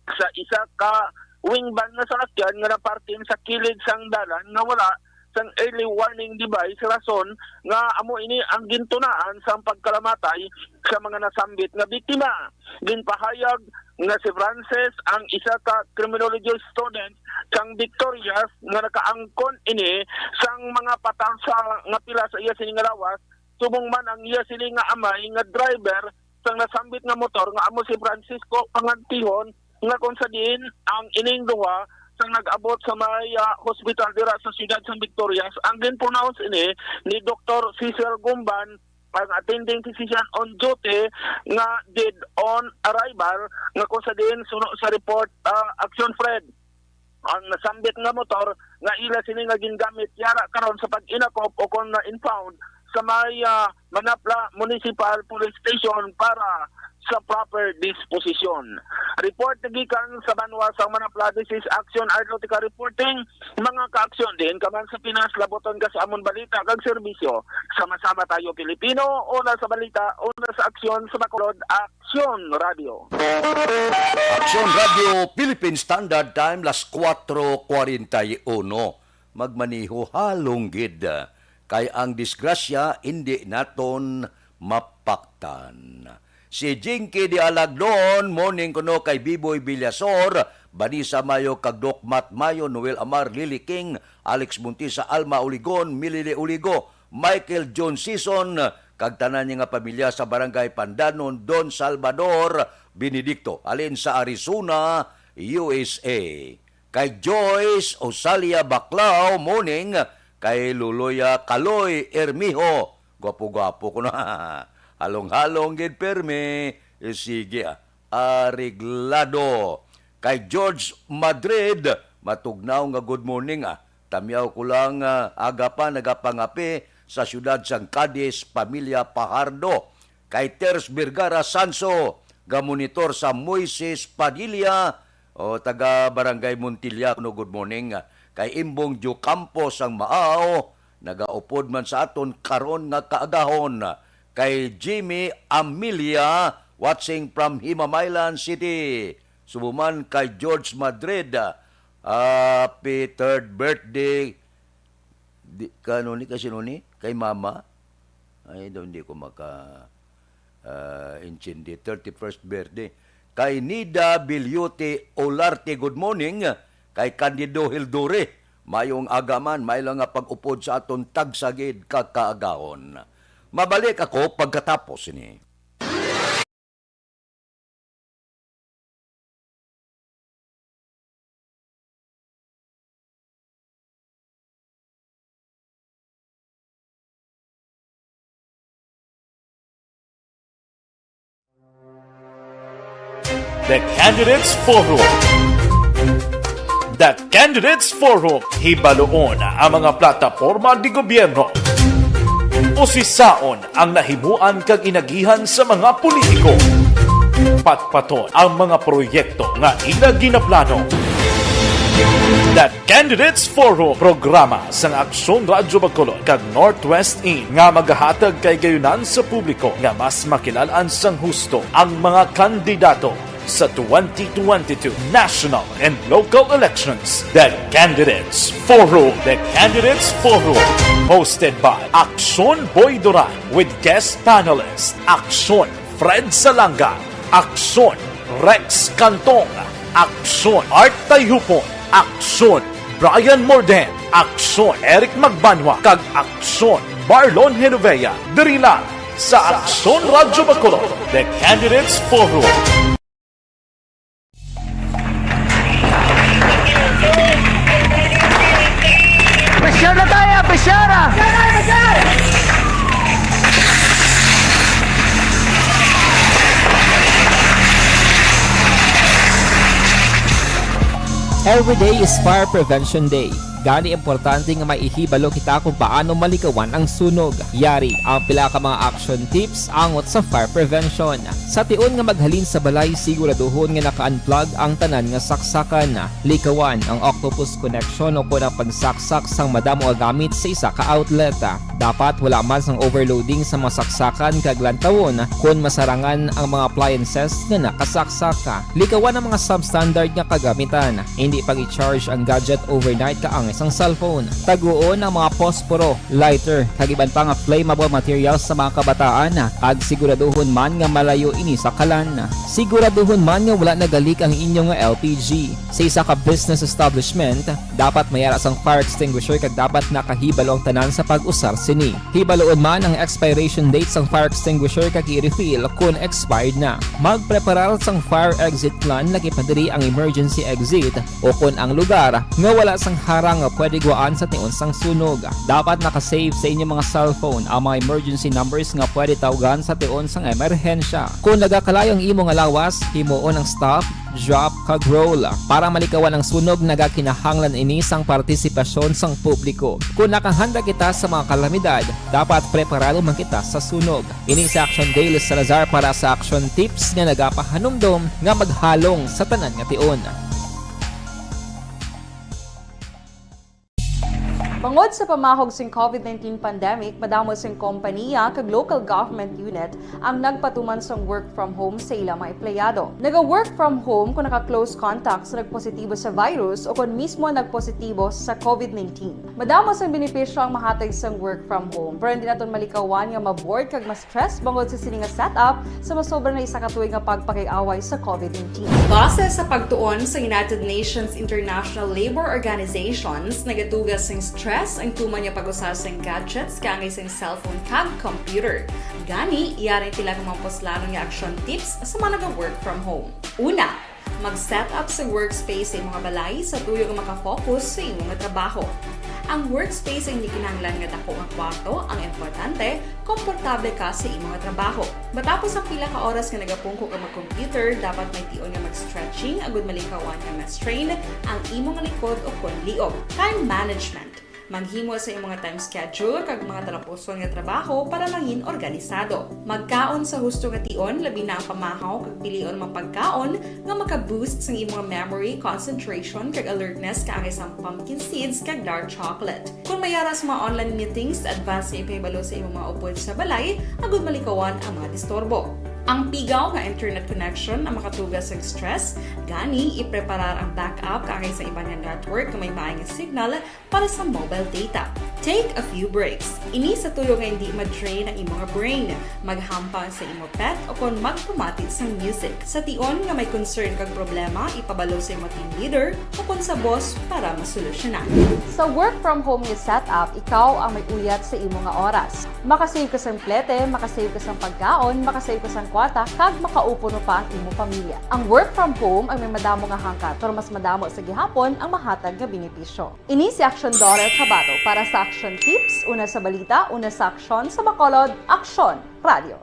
sa isa ka wingban nga salakyan nga napartin sa kilid sang dalan nga wala sang early warning device rason nga amo ini ang gintunaan sa pagkalamatay sa mga nasambit nga biktima. Ginpahayag nga si Francis ang isa ka criminology student sang Victorias nga nakaangkon ini sang mga patansa nga pila sa iya sining lawas subong man ang iya sining nga amay nga driver sang nasambit nga motor nga amo si Francisco Pangantihon nga kung sa din ang ining duha sang nag-abot sa may hospital dira sa siyudad sa Victorias ang ginpronounce ini ni Dr. Cecil Gumban ang attending physician on duty nga dead on arrival nga kung sa din suno sa report Action Fred ang nasambit nga motor nga ila sini nga gingamit yara karon sa pag-inakop o kung na-impound sa may Manapla Municipal Police Station para sa proper disposition. Report nagikan sa Banwa sa Manapla. This is Action Aeronautica reporting. Mga ka-aksyon din kaman sa Pinas, laboton ka sa amon balita kag serbisyo. Sama-sama tayo Pilipino, una sa balita, una sa aksyon sa Bacolod, Action Radio. Action Radio Philippine Standard Time las 4:41. Magmaniho halong gid kay ang disgrasya hindi naton mapaktan. Si Jinky Di Alagnon, morning kuno kay Biboy Villasor, Banisa Mayo, kag Doc Matt Mayo, Noel Amar, Lily King, Alex Muntisa, Alma Uligon, Millie Uligo, Michael John Season, kag tanan niya nga pamilya sa Barangay Pandanon, Don Salvador, Benedicto, alin sa Arizona, USA. Kay Joyce Osalia Baclao, morning, kay Luloya Kaloy Ermijo, gwapo-gwapo ko na. Halong-halong gid perme, sige ariglado. Kay George Madrid, matugnaw nga good morning Tamyaw ko lang aga pa nagapangapi sa siyudad sang Cadiz, pamilya Pajardo. Kay Ters Vergara Sanso, gamonitor sa Moises Padilla, o taga Barangay Montilla, no good morning. Kay Imbong Ju Campos ang Maaw, nagaupod man sa aton karon nga kaagahon. Kay Jimmy Amelia, watching from Himamaylan City. Subuman kay George Madrid, happy third birthday. Kanuni kasi nuni? Kay mama? Ay, daw hindi ko intindi. 31st birthday. Kay Nida Bilyuti Olarte, good morning. Kay Candido Hildore, mayong agaman, may lang nga pag-upod sa aton tagsagid kakaagahon. Mabalik ako pagkatapos ini. The Candidates Forum. The Candidates Forum. Hibaloon ang mga plataporma di gobyerno. Usisaon ang nahimuan kag inagihan sa mga politiko. Patpaton ang mga proyekto nga ila ginaplano. The Candidates Forum, programa sang Aksyon Radyo Bacolod kag Northwest In nga magahatag kay gayunan sa publiko nga mas makilalaan sang husto ang mga kandidato sa 2022 national and local elections. The Candidates Forum. The Candidates Forum. Hosted by Aksyon Boy Duran with guest panelists Aksyon Fred Salanga, Aksyon Rex Cantong, Aksyon Art Tayupon, Aksyon Brian Morden, Aksyon Eric Magbanwa, kag Aksyon Marlon Genovea. Diri lang sa Aksyon Radyo Bacolod, The Candidates Forum. Presyar na tayo, presyar! Every day is Fire Prevention Day. Gani importante nga maihibalo kita kung paano malikawan ang sunog. Yari ang pila ka mga action tips angot sa fire prevention. Sa tion nga maghalin sa balay, siguraduhon nga naka-unplug ang tanan nga saksakan. Likawan ang octopus connection o kung ang pagsaksak sang madamo nga gamit sa isa ka outlet. Dapat wala man sang overloading sa mga saksakan kag lantawon kung masarangan ang mga appliances nga nakasaksaka. Likawan ang mga substandard nga kagamitan. Hindi pag i-charge ang gadget overnight kaang isang cellphone. Taguon ang mga posporo, lighter, kag iban pa nga flammable materials sa mga kabataan. Kag siguraduhon man nga malayo ini sa kalan. Siguraduhon man nga wala nagalik ang inyong LPG. Sa isa ka business establishment, dapat mayara sang fire extinguisher kag dapat nakahibalo ang tanan sa pag-usar sini. Hibaloon man ang expiration date sang fire extinguisher kag i-refill kung expired na. Magpreparar sang fire exit plan lagi padiri ang emergency exit o kung ang lugar nga wala sang harang nga pwede guwaan sa tion sang sunog. Dapat nakasave sa inyong mga cellphone ang mga emergency numbers nga pwede tawagan sa tion sang emerhensya. Kung nagakalayo ang imo nga lawas, himuon ang stop, drop, kag roll. Para malikawan ang sunog, nagakinahanglan ini sang partisipasyon sang publiko. Kung nakahanda kita sa mga kalamidad, dapat preparado man kita sa sunog. Ini sa Action Daily Salazar para sa action tips nga nagapahanumdom nga maghalong sa tanan nga tion. Bangod sa pamahog sing COVID-19 pandemic, madamo sing kompanya kag local government unit ang nagpatuman sang work from home sa ilang mga empleyado. Naga-work from home kung naka-close contacts na nagpositibo sa virus o kung mismo nagpositibo sa COVID-19. Madamo sang benepisyo ang mahatag sang work from home, pero hindi naton malikawan nga maboard kag ma-stress bangod sa sini nga setup sa masobra na isa ka tuig nga pagpakiaway sa COVID-19. Base sa pagtuon sa United Nations International Labor Organizations, nagatugas sing stress ang tuman niya pag-usar sa gadgets kaangay sa cellphone kag computer. Gani, iyari tila kung mga poslano nga action tips sa mga nag-work from home. Una, mag-set up sa workspace sa imong balay sa tuyo nga makafocus sa imong trabaho. Ang workspace ay hindi kinahanglan nga dako nga kwarto, ang importante, komportable ka sa imong trabaho. Matapos ang pila ka oras nga nagapungko ka mag-computer, dapat may tion nga mag-stretching agud malikawan nga ma-strain ang imong likod o kon liog. Time management. Maghimo sa imong time schedule kag mga talapuson nga trabaho para mangin organisado. Magkaon sa husto nga tion, labi na ang pamahaw kag pilion mga pagkaon nga maka-boost sa imong memory, concentration kag alertness kaangay sa pumpkin seeds kag dark chocolate. Kung mayara sa mga online meetings, advance sa ipahibalo sa imong mga upod sa balay, agud malikawan ang mga disturbo. Ang pigaw nga internet connection ang makatugas sa stress, gani ipreparar ang backup kaangay sa ibang network na may maayong signal para sa mobile data. Take a few breaks. Ini sa tuyo nga hindi ma-drain ang imong brain, maghampang sa imong pet o kung magpumatit sa music. Sa tion nga may concern kag problema, ipabalo sa imong team leader o kung sa boss para masolusyonan. Sa work from home nga setup, ikaw ang may uyat sa imong nga oras. Makasave ka sa plete, makasave ka sa pagkaon, makasave ka sa kwarta, kag makaupo no pa ang imong pamilya. Ang work from home ay may madamo nga hangkat, pero mas madamo sa gihapon ang mahatag nga benepisyo. Ini si Action Dorel Cabato para sa Action Tips, una sa balita, una sa aksyon sa Bacolod, Aksyon Radio.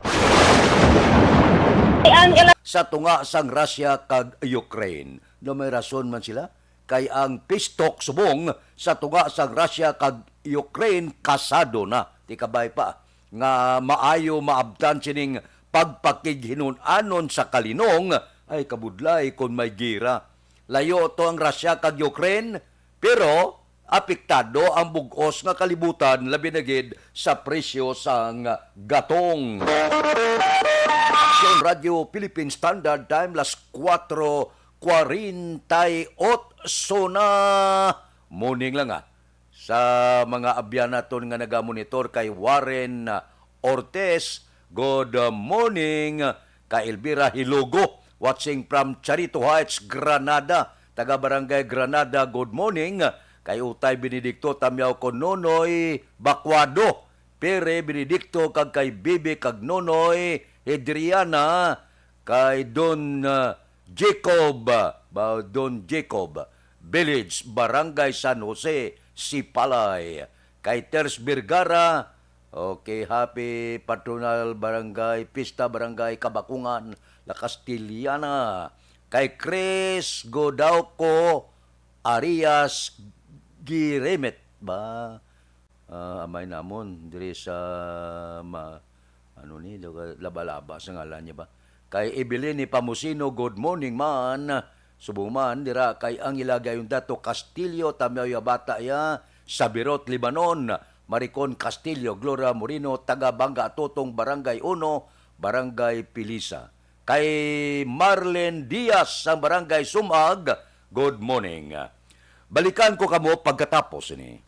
Sa tunga sang Russia kag Ukraine, no may rason man sila kay ang peace talk subong sa tunga sang Russia kag Ukraine kasado na tikabay pa nga maayo maabtan sining pagpakighinunanon sa kalinong ay kabudlay kung may gira. Layo to ang Russia kag Ukraine, pero apektado ang bugos nga kalibutan labi na gid sa presyo sang gatong. Action Radio Philippine Standard Time las 4:48 na morning lang sa mga abyan naton nga nagamonitor kay Warren Ortez. Good morning, kay Elvira Hilugo, watching from Charito Heights, Granada. taga Barangay Granada, good morning. Kay Utay Benedicto, tamyaw ko Nonoy Bakwado. Pere Benedicto, kag kay Bibi, kag Nonoy Adriana, kay Don Jacob, Don Jacob, Village, Barangay San Jose, Sipalay. Kay Ters Vergara, okay, happy patronal barangay, pista barangay Kabakungan, La Castillana. Kay Chris Godauco Arias Giremet ba? Amay namon diri sa laba-laba sa ngalan niya ba? Kay Evelyn Pamusino, good morning man. Subuman dira kay ang ilagay yung dato Castillo, tamyaw ya bata ya sa Birot, Libanon. Maricon Castillo, Gloria Moreno, taga Bangga Totong, Barangay 1, Barangay Pilisa. Kay Marlene Diaz sa Barangay Sumag, good morning. Balikan ko kamo pagkatapos ini.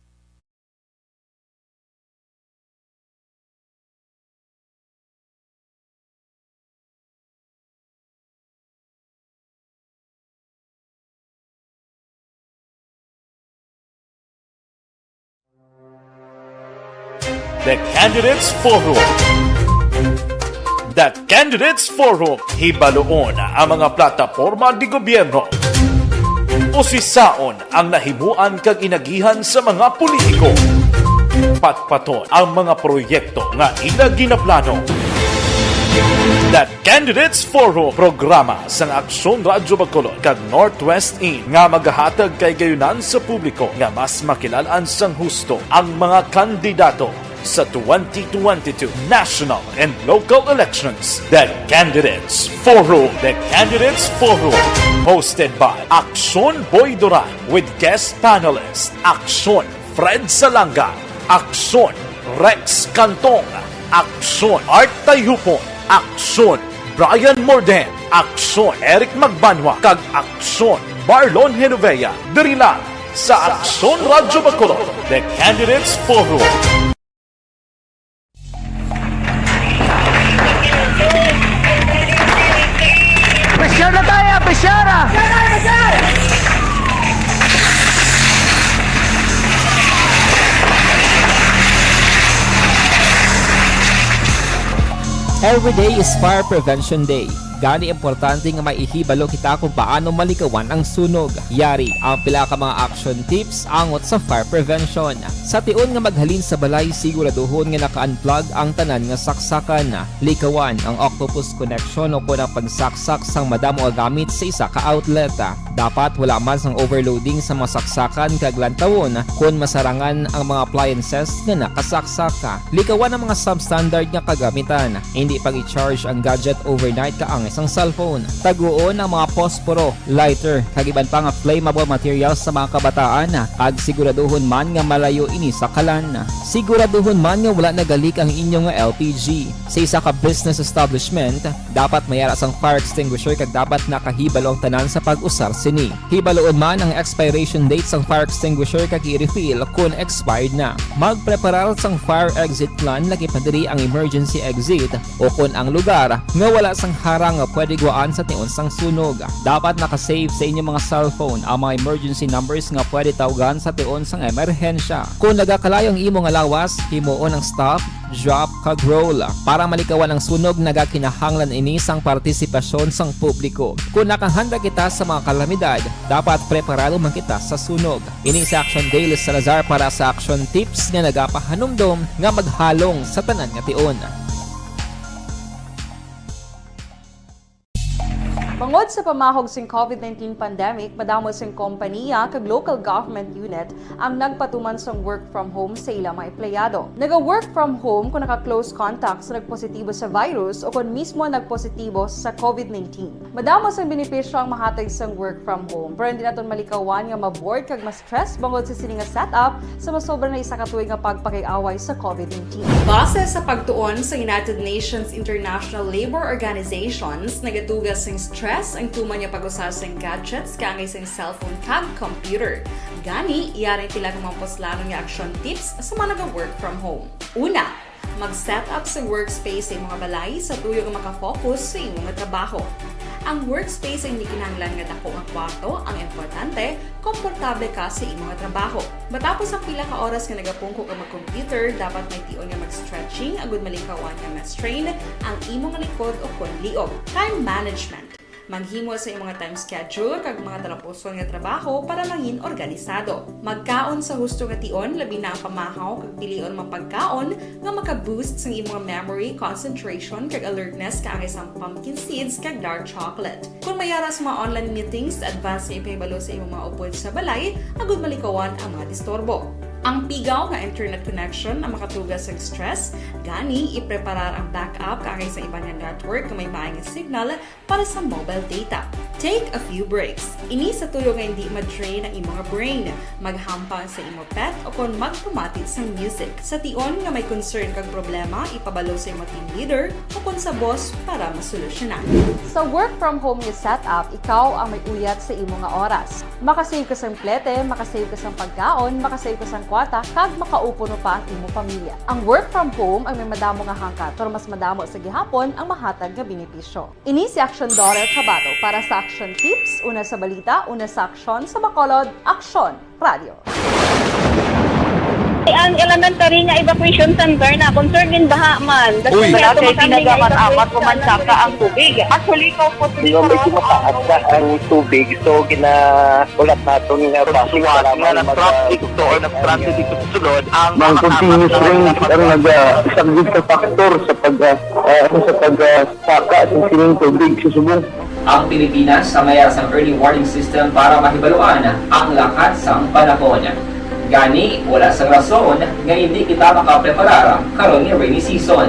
The Candidates Forum. The Candidates Forum, hibaloon ang mga plataporma di gobyerno. Usisaon ang nahimuan kag inagihan sa mga politiko. Patpaton ang mga proyekto nga ila ginaplano. The Candidates Forum, programa sang Aksyon Radyo Bacolod kag Northwest In nga magahatag kay gayunan sa publiko nga mas makilalaan sang husto ang mga kandidato sa 2022 national and local elections. The Candidates Forum. The Candidates Forum. Hosted by Aksyon Boy Duran with guest panelists Aksyon Fred Salanga, Aksyon Rex Cantong, Aksyon Art Tayupon, Aksyon Brian Morden, Aksyon Eric Magbanwa, kag Aksyon Marlon Genovea. Diri lang sa Aksyon Radyo Bacolod. The Candidates Forum. Besyar na tayo, besyara! Every day is Fire Prevention Day. Gani importante nga maihibalo kita kung paano malikawan ang sunog. Yari ang pila ka mga action tips angot sa fire prevention. Sa tion nga maghalin sa balay, siguraduhon nga naka-unplug ang tanan nga saksakan. Likawan ang octopus connection o kung ang pagsaksak sang madamo nga gamit sa isa ka outlet. Dapat wala man sang overloading sa mga saksakan kag lantawon kung masarangan ang mga appliances nga nakasaksaka. Likawan ang mga substandard nga kagamitan. Hindi pag i-charge ang gadget overnight kaang isang cellphone. Taguon ang mga posporo, lighter, kag iban pa nga flammable materials sa mga kabataan. Ag siguraduhon man nga malayo ini sa kalan. Siguraduhon man nga wala nagalik ang inyong LPG. Sa isa ka business establishment, dapat mayara sang fire extinguisher kag dapat nakahibalo ang tanan sa pag-usar sini. Hibaloon man ang expiration date sang fire extinguisher kag i-refill kung expired na. Magpreparar sang fire exit plan lagi pa diri ang emergency exit o kung ang lugar nga wala sang harang nga pwede guwaan sa tion sang sunog. Dapat nakasave sa inyong mga cellphone ang mga emergency numbers nga pwede tawagan sa tion sang emerhensya. Kung nagakalayo ang imong lawas, himuon ang stop, drop, kag roll. Para malikawan ang sunog, nagakinahanglan ini sang partisipasyon sang publiko. Kung nakahanda kita sa mga kalamidad, dapat preparado man kita sa sunog. Ini sa Action Daily Salazar para sa action tips nga nagapahanumdom nga maghalong sa tanan nga tion. Bangod sa pamahog sing COVID-19 pandemic, madamo sing kompanya kag local government unit ang nagpatuman sang work from home sa ilang mga empleyado. Naga-work from home kung naka-close contact sa nagpositibo sa virus o kung mismo nagpositibo sa COVID-19. Madamo sang benepisyo ang mahatag sang work from home, pero hindi naton malikawan nga maboard kag ma-stress bangod sa sini nga setup sa masobra na isa ka tuig nga pagpakiaway sa COVID-19. Base sa pagtuon sa United Nations International Labor Organizations, nagatugas sing stress ang tuman niya pag-usar sa gadgets kangay sa cellphone kag computer. Gani, iyaring tila ng mga poslano niya action tips sa mga nag-work from home. Una, mag-set up sa workspace sa mga balay sa tuyo nga makafocus sa imong trabaho. Ang workspace ay hindi kinahanglan nga dako nga kwarto, ang importante, komportable ka sa imong nga trabaho. Matapos ang pila ka oras nga nagapungko ka mag-computer, dapat may tion nga mag-stretching agud malikawan nga ma-strain ang imong likod o kon liog. Time management. Maghimo sa imong time schedule kag mga talapuson nga trabaho para mangin organisado. Magkaon sa husto nga tion, labi na ang pamahaw kag pilion mapagkaon nga maka-boost sa imong memory, concentration kag alertness kaangay sa pumpkin seeds kag dark chocolate. Kung mayara sa mga online meetings, advance nga ipahibalo sa imong mga upod sa balay, agud malikawan ang mga disturbo. Ang pigaw nga internet connection ang makatugas sa stress, gani ipreparar ang backup kaangay sa ibang nga network nga may maayong signal para sa mobile data. Take a few breaks. Ini sa tuyo nga hindi ma-drain ang imong brain, maghampang sa imong pet o kon magpumati sa music. Sa tion nga may concern kag problema, ipabalo sa imong team leader o kon sa boss para masolusyonan. Sa work from home nga setup, ikaw ang may uyat sa imong nga oras. Makasave ka sa plete, makasave ka sa pagkaon, makasave ka sa kwata, kag makaupo no pa ang imong pamilya. Ang work from home ay may madamo nga hangkat, pero mas madamo sa gihapon ang mahatag nga benepisyo. Ini si Action Dorel Cabato para sa Action Tips, una sa balita, una sa aksyon sa Bacolod, Aksyon Radio. Ang elementary nga evacuation center na concern din baha man. Uy! Kasi pinagamat-amat pumansaka ang tubig. Actually, ikaw po Di ba medyo mataas na ang tubig, so ginaulat natin nga pasuwat nga nag-traffic to or nag-traffic dito sa sunod ang Mang continuous rain ang nag-subject sa factor sa pagsaka at sining tubig sa subong. Ang Pilipinas sa mayroon sa early warning system para mahibaluan ang lakat sa panahon. Gani, wala sa rason nga hindi kita makapreparar karon ni rainy season.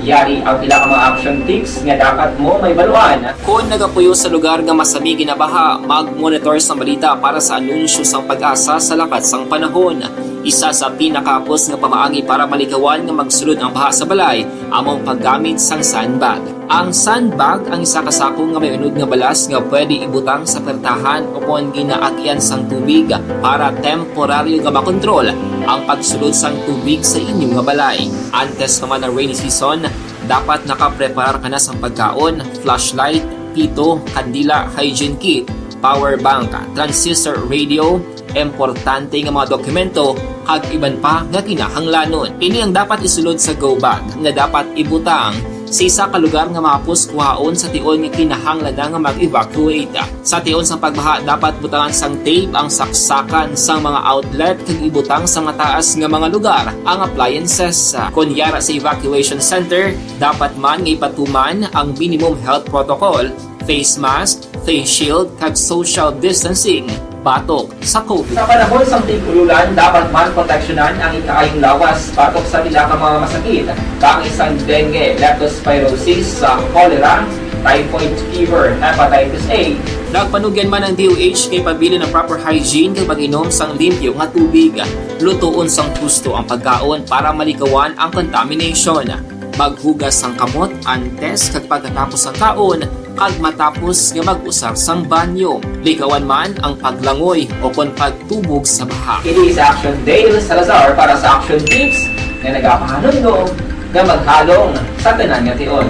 Yari ang pila ka mga action tips nga dapat mo may baluan. Kung nagapuyo sa lugar nga masabi ginabaha, mag-monitor sa balita para sa anunsyo sang pag-asa sa lakat sang panahon. Isa sa pinakapos nga pamaagi para malikawan nga magsulod ang baha sa balay, among paggamit sang sandbag. Ang sandbag ang isa kasakong nga may unod nga balas nga pwede ibutang sa pertahan o kung ginaagyan sang tubig para temporaryo nga makontrol ang pagsulod sang tubig sa inyong nga balay. Antes naman ng rainy season, dapat nakapreparar ka na sang pagkaon, flashlight, pito, kandila, hygiene kit, power bank, transistor radio, importante nga mga dokumento kag iban pa nga kinahanglanon. Ini ang dapat isulod sa go bag nga dapat ibutang sa isa ka lugar nga mapos kuhaon sa tion nga kinahanglan nga mag-evacuate. Sa tion sa pagbaha dapat butangan sang tape ang saksakan sang mga outlet kag ibutang sa mga taas nga mga lugar ang appliances. Kunyara sa evacuation center, dapat man nga ipatuman ang minimum health protocol, face mask, face shield kag social distancing. Batok sa COVID. Sa panahon sa tigululan, dapat man proteksyonan ang ikaayong lawas batok sa pila ka mga masakit. Kang isang dengue, leptospirosis, cholera, typhoid fever, hepatitis A. Nagpanugyan man ang DOH kay pabili ng proper hygiene kay pag-inom sang limpyo nga tubig. Lutuon sang gusto ang pagkaon para malikawan ang contamination. Maghugas sang kamot antes kag pagkatapos ang kaon kag matapos nga mag-usar sang banyo. Likawan man ang paglangoy o kon pagtubog sa baha. It is Action Dale Salazar para sa Action Tips na nagapahanong nga maghalong sa tanan nga tion.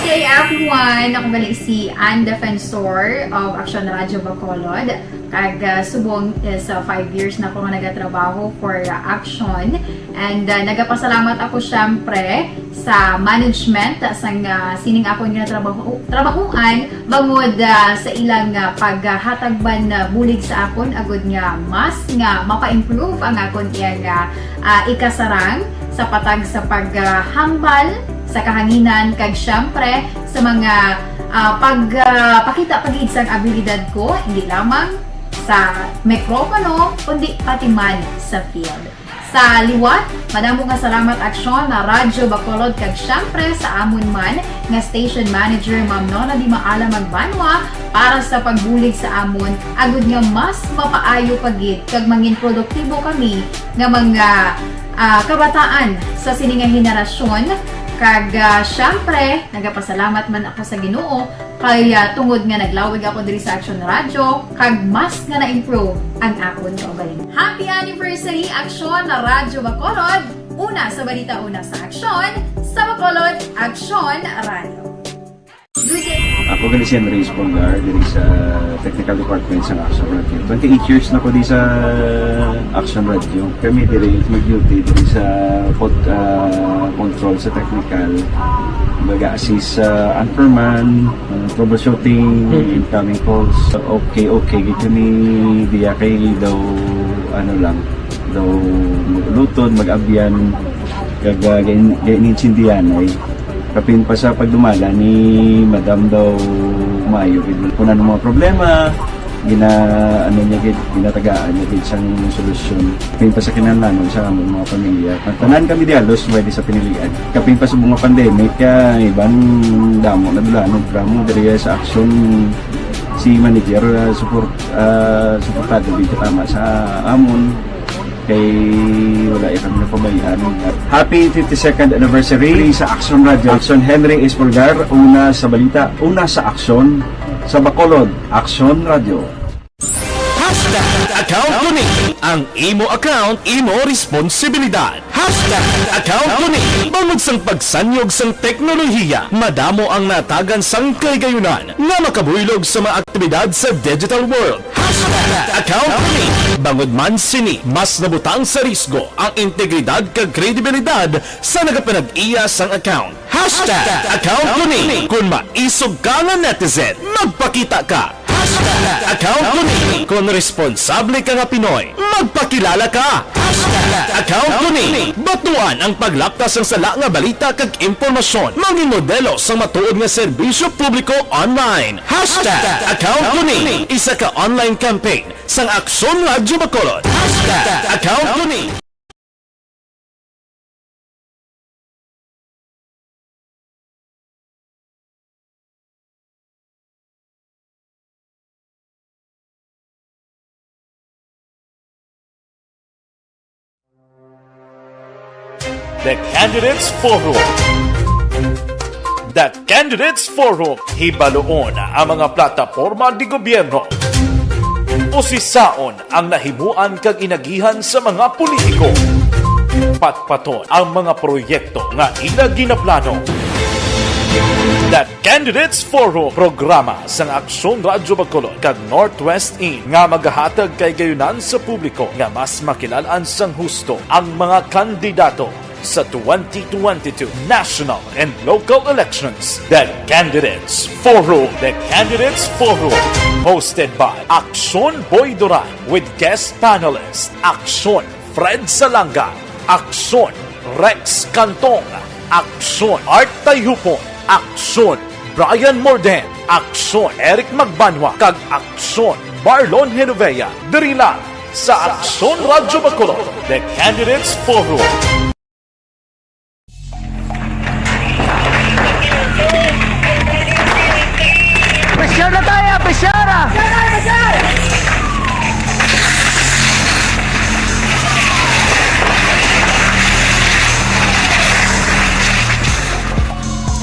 Hey everyone! Ako balik si Ann Defensor of Action Radio Bacolod. Kag subong is 5 years na ako nga nagatrabaho for Action. And nagapasalamat ako syempre sa management sa sining ako nga trabahuan bangod sa ilang paghatagban bulig sa akon agud nga mas nga mapa-improve ang akon iyang ikasarang sa patag sa paghambal sa kahanginan kag syempre sa mga pagpakita pagid sang abilidad ko hindi lamang sa mikropono kundi pati man sa field. Sa liwat, madamo nga salamat Aksyon na Radyo Bacolod kag syempre sa amon man nga station manager Ma'am Nona Di Maala Magbanwa para sa pagbulig sa amon agud nga mas mapaayo pagid kag mangin produktibo kami nga mga kabataan sa sininga henerasyon. Kag syempre, nagapasalamat man ako sa Ginoo kay tungod nga naglawig ako diri sa Action Radio kag mas nga na-improve ang akon kaugalingon. Happy anniversary Action Radio Bacolod! Una sa balita, una sa Aksyon, sa Bacolod, Action Radio. Ako gali si Henry Espolgar diri sa Technical Department sa Action Radio. 28 years na ko di sa Action Radio. Kami diri mag-duty diri sa control sa technical. Mag-assist sa anchorman, troubleshooting, incoming calls. Okay, gito ni diya kay daw daw maglutod, mag-abyan, ganinsindihan ay kapin pa sa pagdumala ni Madam daw Mayo. Kung ano mga problema, ginatagaan niya gid sang solusyon. Kapin pa sa kinahanglan sa among mga pamilya. Tanan kami dialos pwede sa pinilian. Kapin pa sa mga pandemic, iban damo na dulanog dramo diri sa action si manager suportado dito tama sa amon kay wala kami napabayaan. Happy 52nd anniversary sa Action Radio. Action Henry Espolgar, una sa balita, una sa aksyon sa Bacolod. Action Radio. Account ko ni ang imo account, imo responsibilidad. Account ko ni bangod sang pagsanyog sang teknolohiya, madamo ang natagan sang kaygayunan nga makabuylog sa mga aktibidad sa digital world. Account ko ni bangod man sini mas nabutang sa risgo ang integridad kag kredibilidad sa nagapanag-iya sang account. Account ko ni kung maisog ka nga netizen, magpakita ka. Account ko ni kung responsable ka nga Pinoy, magpakilala ka. Account ko ni batuan ang paglaptas ng sala nga balita kag impormasyon, maging modelo sa matuod nga serbisyo publiko online. Account ko ni isa ka online campaign sang Aksyon Radyo Bacolod. Account ko ni The Candidates Forum. The Candidates Forum, hibaloon ang mga plataporma di gobyerno. Usisaon ang nahimuan kag inagihan sa mga politiko. Patpaton ang mga proyekto nga ila ginaplano. The Candidates Forum, programa sang Aksyon Radyo Bacolod kag Northwest In nga magahatag kay gayunan sa publiko nga mas makilalaan sang husto ang mga kandidato sa 2022 national and local elections. The Candidates Forum. The Candidates Forum, hosted by Aksyon Boy Duran with guest panelists Aksyon Fred Salanga, Aksyon Rex Cantong, Aksyon Art Tayhupon, Aksyon Brian Morden, Aksyon Eric Magbanwa, kag Aksyon Marlon Genovea. Diri lang sa Aksyon Radyo Bacolod. The Candidates Forum. Pressure na tayo! Pressure!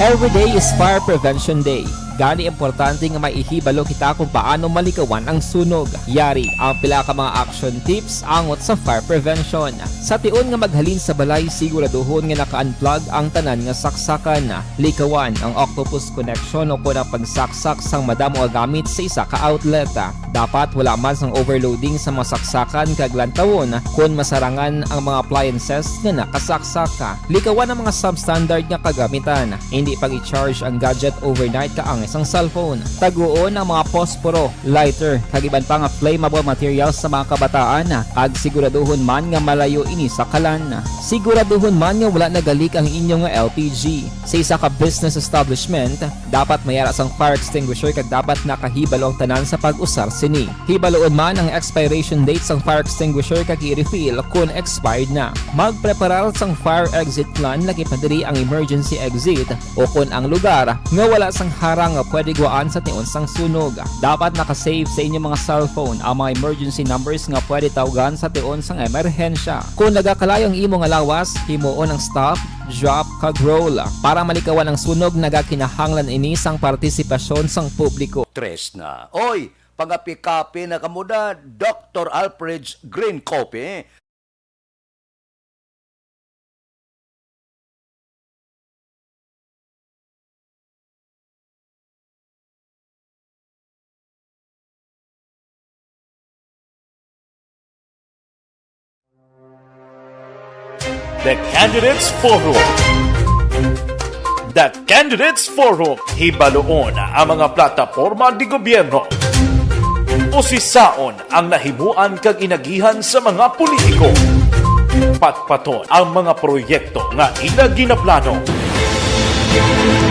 Every day is Fire Prevention Day. Gani importante nga maihibalo kita kung paano malikawan ang sunog. Yari ang pila ka mga action tips angot sa fire prevention. Sa tion nga maghalin sa balay, siguraduhon nga naka-unplug ang tanan nga saksakan. Likawan ang octopus connection o kung ang pagsaksak sang madamo nga gamit sa isa ka outlet. Dapat wala man sang overloading sa mga saksakan kag lantawon kung masarangan ang mga appliances nga nakasaksaka. Likawan ang mga substandard nga kagamitan. Hindi pag i-charge ang gadget overnight kaang isang cellphone. Taguon ang mga posporo, lighter, kag iban pa nga flammable materials sa mga kabataan. Kag siguraduhon man nga malayo ini sa kalan. Siguraduhon man nga wala nagalik ang inyong LPG. Sa isa ka business establishment, dapat mayara sang fire extinguisher kag dapat nakahibalo ang tanan sa pag-usar sini. Hibaloon man ang expiration date sang fire extinguisher kag i-refill kung expired na. Magpreparar sang fire exit plan lagi pa diri ang emergency exit o kung ang lugar nga wala sang harang nga pwede guaan sa tion sang sunog. Dapat nakasave sa inyong mga cellphone ang mga emergency numbers nga pwede tawagan sa tion sang emerhensya. Kung nagakalayo ang imong lawas, himuon ang stop, drop, kag roll. Para malikawan ang sunog, nagakinahanglan ini sang partisipasyon sang publiko. Tres na. Oy, pangapikapi na kamuda, Dr. Alfred's Green Coffee. The Candidates Forum. The Candidates Forum, hibaloon ang mga plataporma di gobyerno. Usisaon ang nahimuan kag inagihan sa mga politiko. Patpaton ang mga proyekto nga ila ginaplano.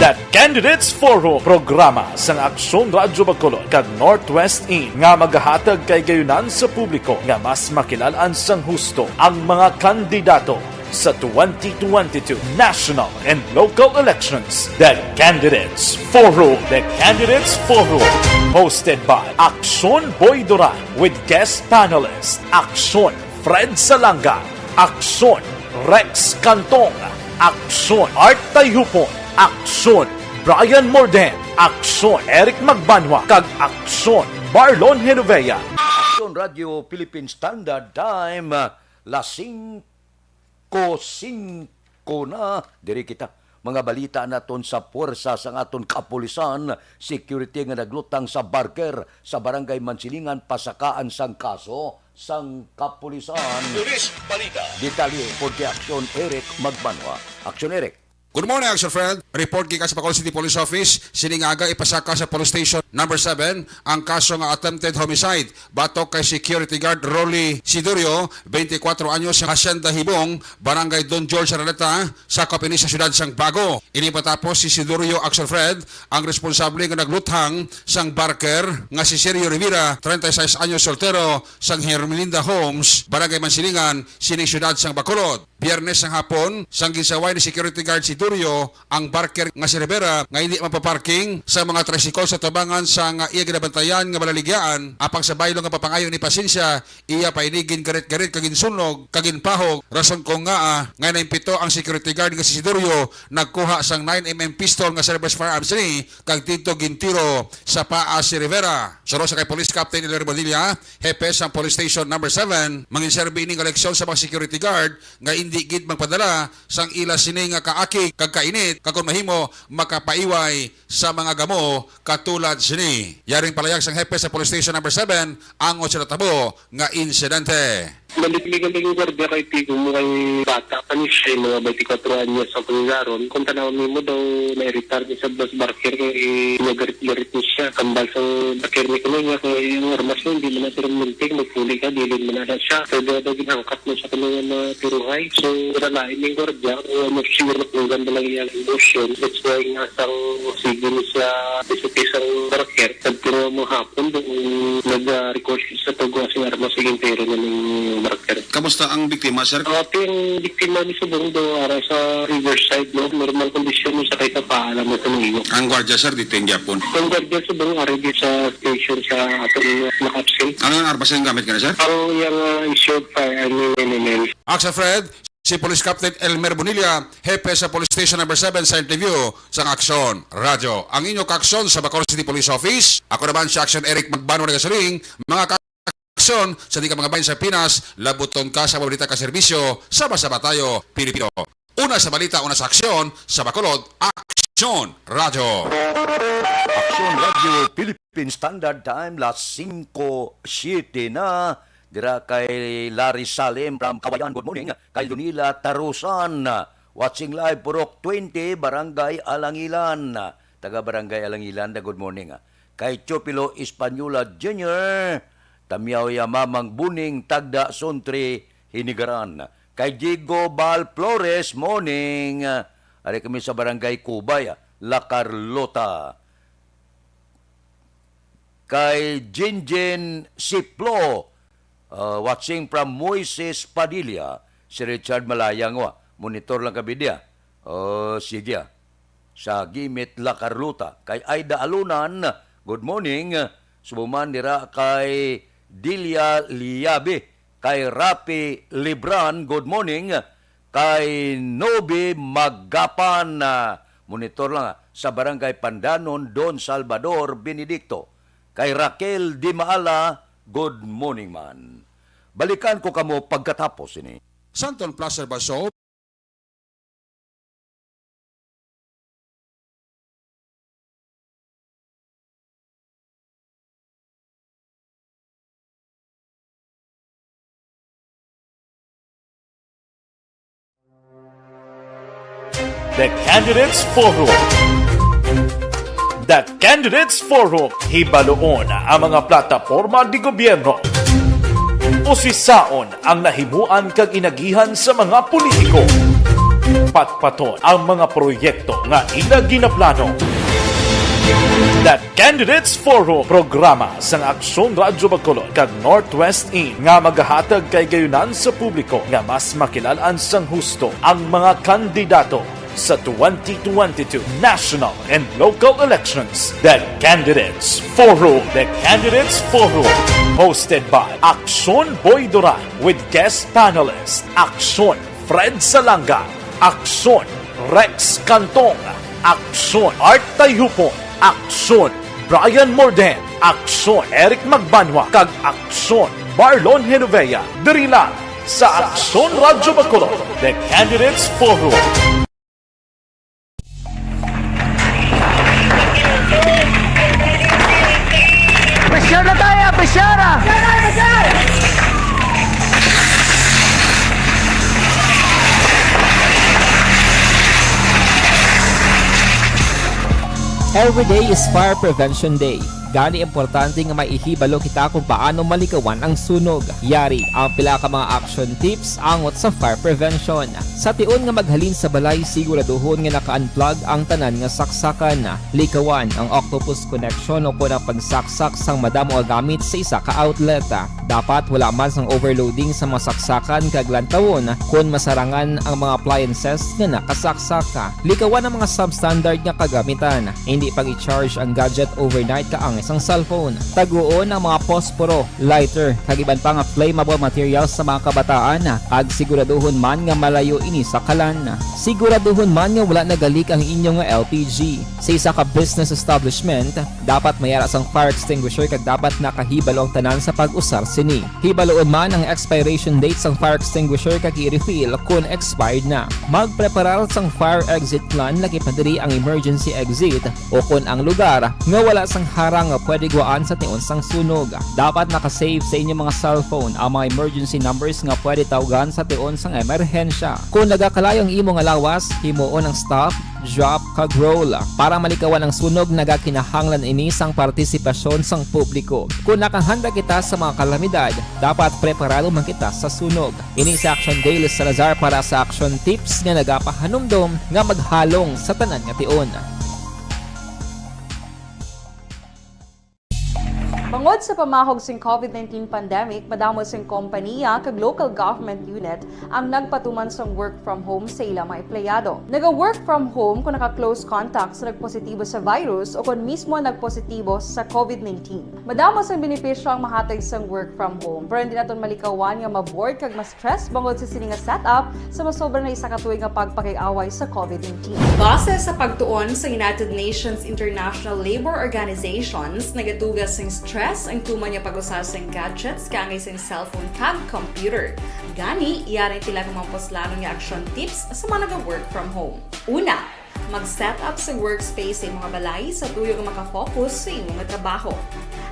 The Candidates Forum, programa sang Aksyon Radyo Bacolod kag Northwest In nga magahatag kay gayunan sa publiko nga mas makilalaan sang husto ang mga kandidato sa 2022 national and local elections. The Candidates Forum. The Candidates Forum. Hosted by Aksyon Boy Duran with guest panelist Aksyon Fred Salanga, Aksyon Rex Cantong, Aksyon Art Tayhupon, Aksyon Brian Morden, Aksyon Eric Magbanwa, kag Aksyon Marlon Genovea. Aksyon Radio Philippine Standard Time, las 5:05 na. Diri kita mga balita naton sa puwersa sa aton kapulisan, security nga naglutang sa barker sa barangay Mansilingan, pasakaan sang kaso sang kapulisan. Pulis Balita. Detalye po kay Aksyon Eric Magbanwa. Aksyon Eric. Good morning, Action Friend. Report kay sa Bacolod City Police Office, siningaga ipasaka sa Police Station number 7 ang kaso nga attempted homicide batok kay security guard Rolly Sidorio, 24 anyos, sa Hacienda Hibong, Barangay Don George Araneta, sa Kapini sa siyudad sang Bago. Ini patapos si Sidorio, Action Fred, ang responsable nga nagluthang sang barker nga si Sergio Rivera, 36 anyos, soltero, sang Hermelinda Homes, Barangay Mansilingan, sining siyudad sang Bacolod. Biyernes sang hapon, sang gisaway ni security guard si Turio ang barker nga si Rivera nga hindi mapaparking sa mga tricycle sa tabangan sa nga iya ginabantayan nga malaligyan. Apang sa baylo nga papangayo ni pasensya, iya painigin garit-garit kagin sunog, kagin pahog. Rason ko nga naimpito ang security guard nga si Turio nagkuha sang 9mm pistol nga service firearms ni kag dito gintiro sa paa si Rivera. Suro sa kay Police Captain Hilario Badilla, hepe sa Police Station number 7, manginserbi ining eleksyon sa mga security guard nga hindi gid magpadala sang ila sini nga kaaki kag kainit kakon mahimo makapaiway sa mga gamo katulad sini. Yaring palayag sang hepe sa Police Station number 7 ang sila tabo nga insidente. Malikligan din yung guardia kay Tigo mo kay bata pa ni siya, mga 24 anyos sa pangaron. Kung tanaw mo daw na-retard niya sa bus barker kay nagarit-garit niya siya. Kambal sa barker ni Kuno niya kay yung armas mo, hindi mo na tirang mintig, magpuli ka, dilin mo na siya. So daw ginangkat mo sa kanungan na tiruhay. So nalain yung guardia, mag-sure na kung ganda lang yung emotion. That's why nga sang sige niya sa pisang barker. Nagturo mo hapon doon nag-record sa tugo sa armas sa gintero niya ng barker. Kamusta ang biktima, sir? Yung biktima ni Subong do ara sa Riverside, no? Normal condition mo sa kay paalam mo tumigo. Ang gwardiya, sir, dito yung Japon. Ang gwardiya Subong ara di sa station sa atong nakapsil. Ano ang armas yung gamit ka na, sir? Ang yung issued fire ni NNL. Action Fred, si Police Captain Elmer Bonilla, hepe sa Police Station number 7 sa interview sa Aksyon Radio. Ang inyong Aksyon sa Bacolod City Police Office. Ako naman si Action Eric Magbano ng Gasoling. Mga aksyon sa di ka mga bayan sa Pinas, labuton ka sa balita ka serbisyo, sama-sama tayo, Pilipino. Una sa balita, una sa aksyon, sa Bacolod, Aksyon Radio. Aksyon Radio Philippine Standard Time, las 5:07 na. Dira kay Larry Salem from Kawayan, good morning. Kay Lunila Tarusan, watching live Purok 20, Barangay Alangilan. Taga Barangay Alangilan, good morning. Kay Chopilo Espanola Jr., Tamyaw Yamamang Buning, Tagda Sontri, Hinigaran. Kay Diego Bal Flores, morning. Ari kami sa Barangay Cubay, La Carlota. Kay Jinjin Siplo, watching from Moises Padilla. Si Richard Malayang, monitor lang kabi dia. Sige. Sa Gimit La Carlota. Kay Aida Alunan, good morning. Subuman nira kay Dilia Liabe, kay Rapi Libran, good morning. Kay Nobi Magapan, monitor lang sa Barangay Pandanon, Don Salvador Benedicto. Kay Raquel Di Maala, good morning man. Balikan ko kamo pagkatapos ini. Santon Plaza Baso, The Candidates Forum. The Candidates Forum, hibaloon ang mga plataporma di gobyerno. Usisaon ang nahimuan kag inagihan sa mga politiko. Patpaton ang mga proyekto nga ila ginaplano. The Candidates Forum, programa sa Aksyon Radyo Bacolod kag Northwest In nga magahatag kay gayunan sa publiko nga mas makilalaan sang husto ang mga kandidato sa 2022 national and local elections. The Candidates Forum. The Candidates Forum. Hosted by Aksyon Boy Duran with guest panelists Aksyon Fred Salanga, Aksyon Rex Cantong, Aksyon Art Tayupon, Aksyon Brian Morden, Aksyon Eric Magbanwa, kag Aksyon Marlon Genovea. Diri lang sa Aksyon Radyo Bacolod. The Candidates Forum. Pressure na tayo! Pressure na! Every day is Fire Prevention Day. Gani importante nga maihibalo kita kung paano malikawan ang sunog. Yari ang pila ka mga action tips angot sa fire prevention. Sa tion nga maghalin sa balay, siguraduhon nga naka-unplug ang tanan nga saksakan. Likawan ang octopus connection o kung ang pagsaksak sang madamo nga gamit sa isa ka outlet. Dapat wala man sang overloading sa mga saksakan kag lantawon kung masarangan ang mga appliances nga nakasaksaka. Likawan ang mga substandard nga kagamitan. Hindi pag i-charge ang gadget overnight kaang isang cellphone. Taguon ang mga posporo, lighter, kag iban pa nga flammable materials sa mga kabataan. Kag siguraduhon man nga malayo ini sa kalan. Siguraduhon man nga wala nagalik ang inyong nga LPG. Sa isa ka business establishment, dapat mayara sang fire extinguisher kag dapat nakahibalo ang tanan sa pag-usar sini. Hibaloon man ang expiration date sang fire extinguisher kag i-refill kung expired na. Magpreparar sang fire exit plan laki padiri ang emergency exit o kung ang lugar nga wala sang harang nga pwede guwaan sa tion sang sunog. Dapat nakasave sa inyong mga cellphone ang mga emergency numbers nga pwede tawagan sa tion sang emerhensya. Kung nagakalayo ang imo nga lawas, himuon ang stop, drop, kag roll. Para malikawan ang sunog, nagakinahanglan ini sang partisipasyon sang publiko. Kung nakahanda kita sa mga kalamidad, dapat preparado man kita sa sunog. Ini sa Action Daily Salazar para sa action tips nga nagapahanumdom nga maghalong sa tanan nga tion. Bangod sa pamahog sing COVID-19 pandemic, madamo sing kompanya kag local government unit ang nagpatuman sang work from home sa ilang mga empleyado. Naga-work from home kung naka-close contact sa nagpositibo sa virus o kung mismo nagpositibo sa COVID-19. Madamo sang benepisyo ang mahatag sang work from home, pero hindi naton malikawan nga ma-bored kag ma-stress bangod sa sini nga setup sa masobra na isa ka tuig nga pagpakiaway sa COVID-19. Base sa pagtuon sa United Nations International Labor Organizations, nagatugas sing stress ang tuman niya pag-usar sa gadgets kaangay sa cellphone kag computer. Gani, iyarin tila ng mga poslanong nga action tips sa mga nag-work from home. Una, mag-set up sa workspace sa imong balay sa tuyo nga makafocus sa imong trabaho.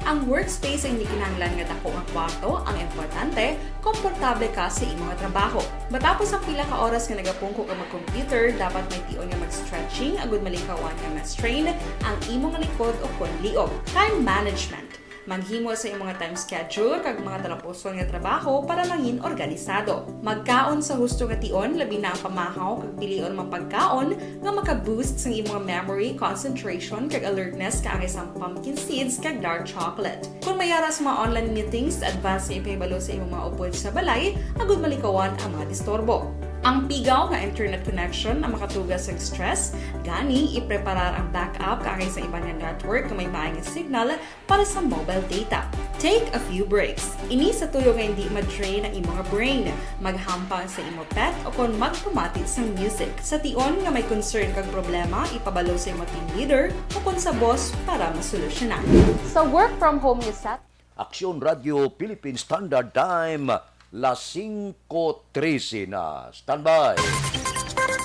Ang workspace ay hindi kinahanglan nga dako nga kwarto, ang importante, komportable ka sa imong trabaho. Matapos ang pila ka oras nga nagapungko ka mag-computer, dapat may tion nga mag-stretching agud malikawan nga ma-strain ang imong likod o kon liog. Time management. Maghimo sa imong time schedule kag mga talapuson nga trabaho para mangin organisado. Magkaon sa husto nga tion, labi na ang pamahaw kag pilion mang pagkaon nga maka-boost sa imong memory, concentration kag alertness kaangay sa pumpkin seeds kag dark chocolate. Kung mayara sa mga online meetings, advance nga ipahibalo sa imong mga upod sa balay, agud malikawan ang mga disturbo. Ang pigaw nga internet connection ang makatugas sa stress, gani ipreparar ang backup kaangay sa ibang nga network nga may maayong signal para sa mobile data. Take a few breaks. Ini sa tuyo nga hindi ma-drain ang imong brain. Maghampang sa imong pet o kung magpamatit sa music. Sa tion nga may concern kag problema, ipabalo sa imong team leader o kung sa boss para masolusyonan. Sa work from home ni set Aksyon Radio Philippine Standard Time, las 5:13 na. Standby.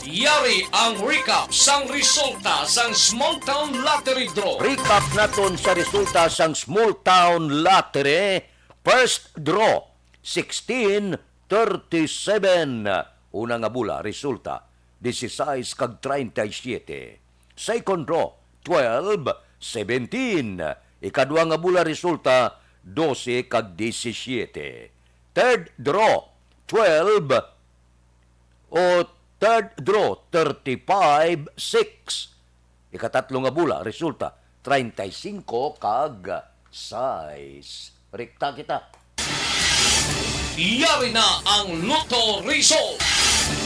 Yari ang recap sang resulta sang Small Town Lottery Draw. Recap naton sa resulta sang Small Town Lottery. First draw, 16:37. Una nga bula, resulta. 16 kag 37. Second draw, 12-17. Ikaduha nga bula resulta, 12 kag 17. Third draw, 35-6. Ikatatlo nga bula resulta, 35 kag 6. Rekta kita. Yari na ang Lotto Result.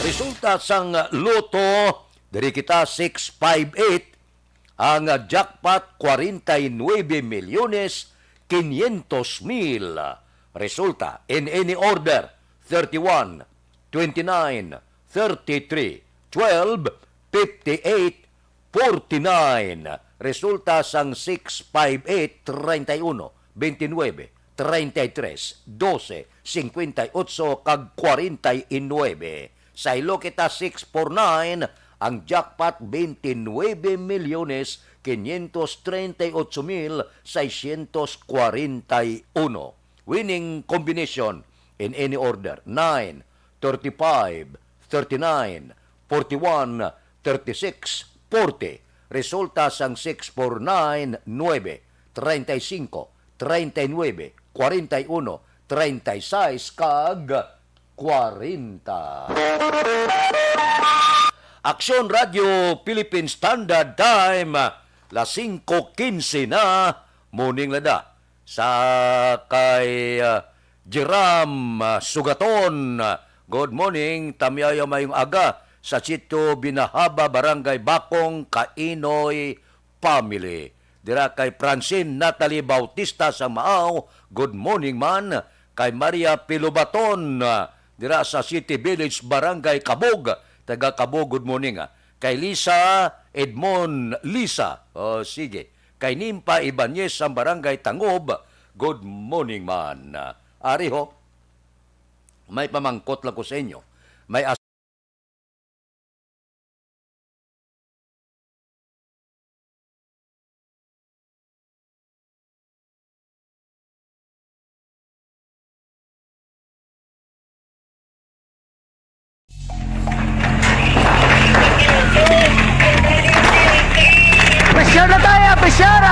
Resulta sang Lotto, diri kita 658, ang jackpot 49,500,000. Resulta in any order 31, 29, 33, 12, 58, 49. Resulta sang 658, 31, 29, 33, 12, 58 kag 49. Sa ilo kita 649, ang jackpot 29,538,641. Winning combination in any order 9, 35, 39, 41, 36, 40. Resulta sang 649, 9, 35, 39, 41, 36 kag 40. Aksyon Radio Philippine Standard Time, las 5:15 na, morning lada. Sa kay Jeram Sugaton, good morning, tamyaya mayong aga sa Chito Binahaba, Barangay Bakong, Kainoy Family. Dira kay Francine Natalie Bautista sa Maaw, good morning man. Kay Maria Pilobaton, dira sa City Village, Barangay Kabog, taga Kabog, good morning. Kay Lisa Edmond Lisa, sige. Kay Nimpa Ibanez sa Barangay Tangob, good morning man. Ari ho, may pamangkot lang ko sa inyo. May Pressure na tayo! Pressure!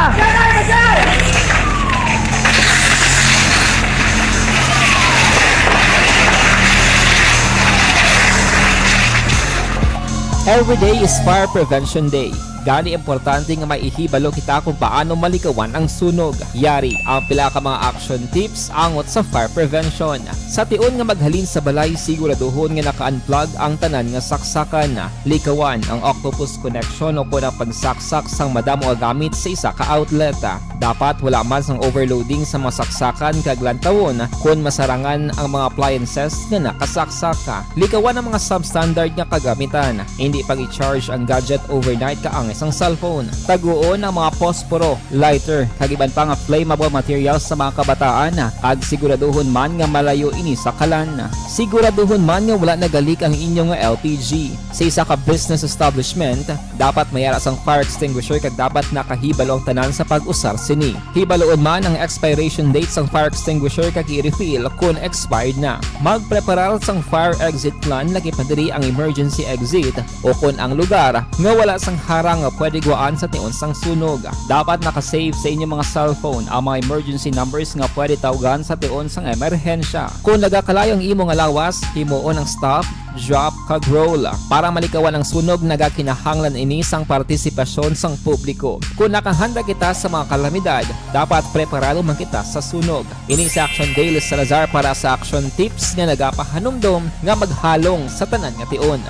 Every day is Fire Prevention Day. Gani importante nga maihibalo kita kung paano malikawan ang sunog. Yari ang pila ka mga action tips angot sa fire prevention. Sa tion nga maghalin sa balay, siguraduhon nga naka-unplug ang tanan nga saksakan. Likawan ang octopus connection o kung ang pagsaksak sang madamo nga gamit sa isa ka outlet. Dapat wala man sang overloading sa mga saksakan kag lantawon kung masarangan ang mga appliances nga nakasaksaka. Likawan ang mga substandard nga kagamitan. Hindi pag i-charge ang gadget overnight kaang isang cellphone. Taguon ang mga posporo, lighter, kag iban pa nga flammable materials sa mga kabataan. Kag siguraduhon man nga malayo ini sa kalan. Siguraduhon man nga wala nagalik ang inyong LPG. Sa isa ka business establishment, dapat mayara sang fire extinguisher kag dapat nakahibalo ang tanan sa pag-usar sini. Hibaloon man ang expiration date sang fire extinguisher kag i-refill kung expired na. Magpreparar sang fire exit plan lagi pa diri ang emergency exit o kung ang lugar nga wala sang harang nga pwede guaan sa tion sang sunog. Dapat nakasave sa inyong mga cellphone ang mga emergency numbers nga pwede tawagan sa tion sang emerhensya. Kung nagakalayo ang imong lawas, himuon ang stop, drop kag roll. Para malikawan ang sunog, nagakinahanglan ini sang partisipasyon sang publiko. Kung nakahanda kita sa mga kalamidad, dapat preparado man kita sa sunog. Ini sa Action Daily Salazar para sa action tips nga nagapahanumdom nga maghalong sa tanan nga tion.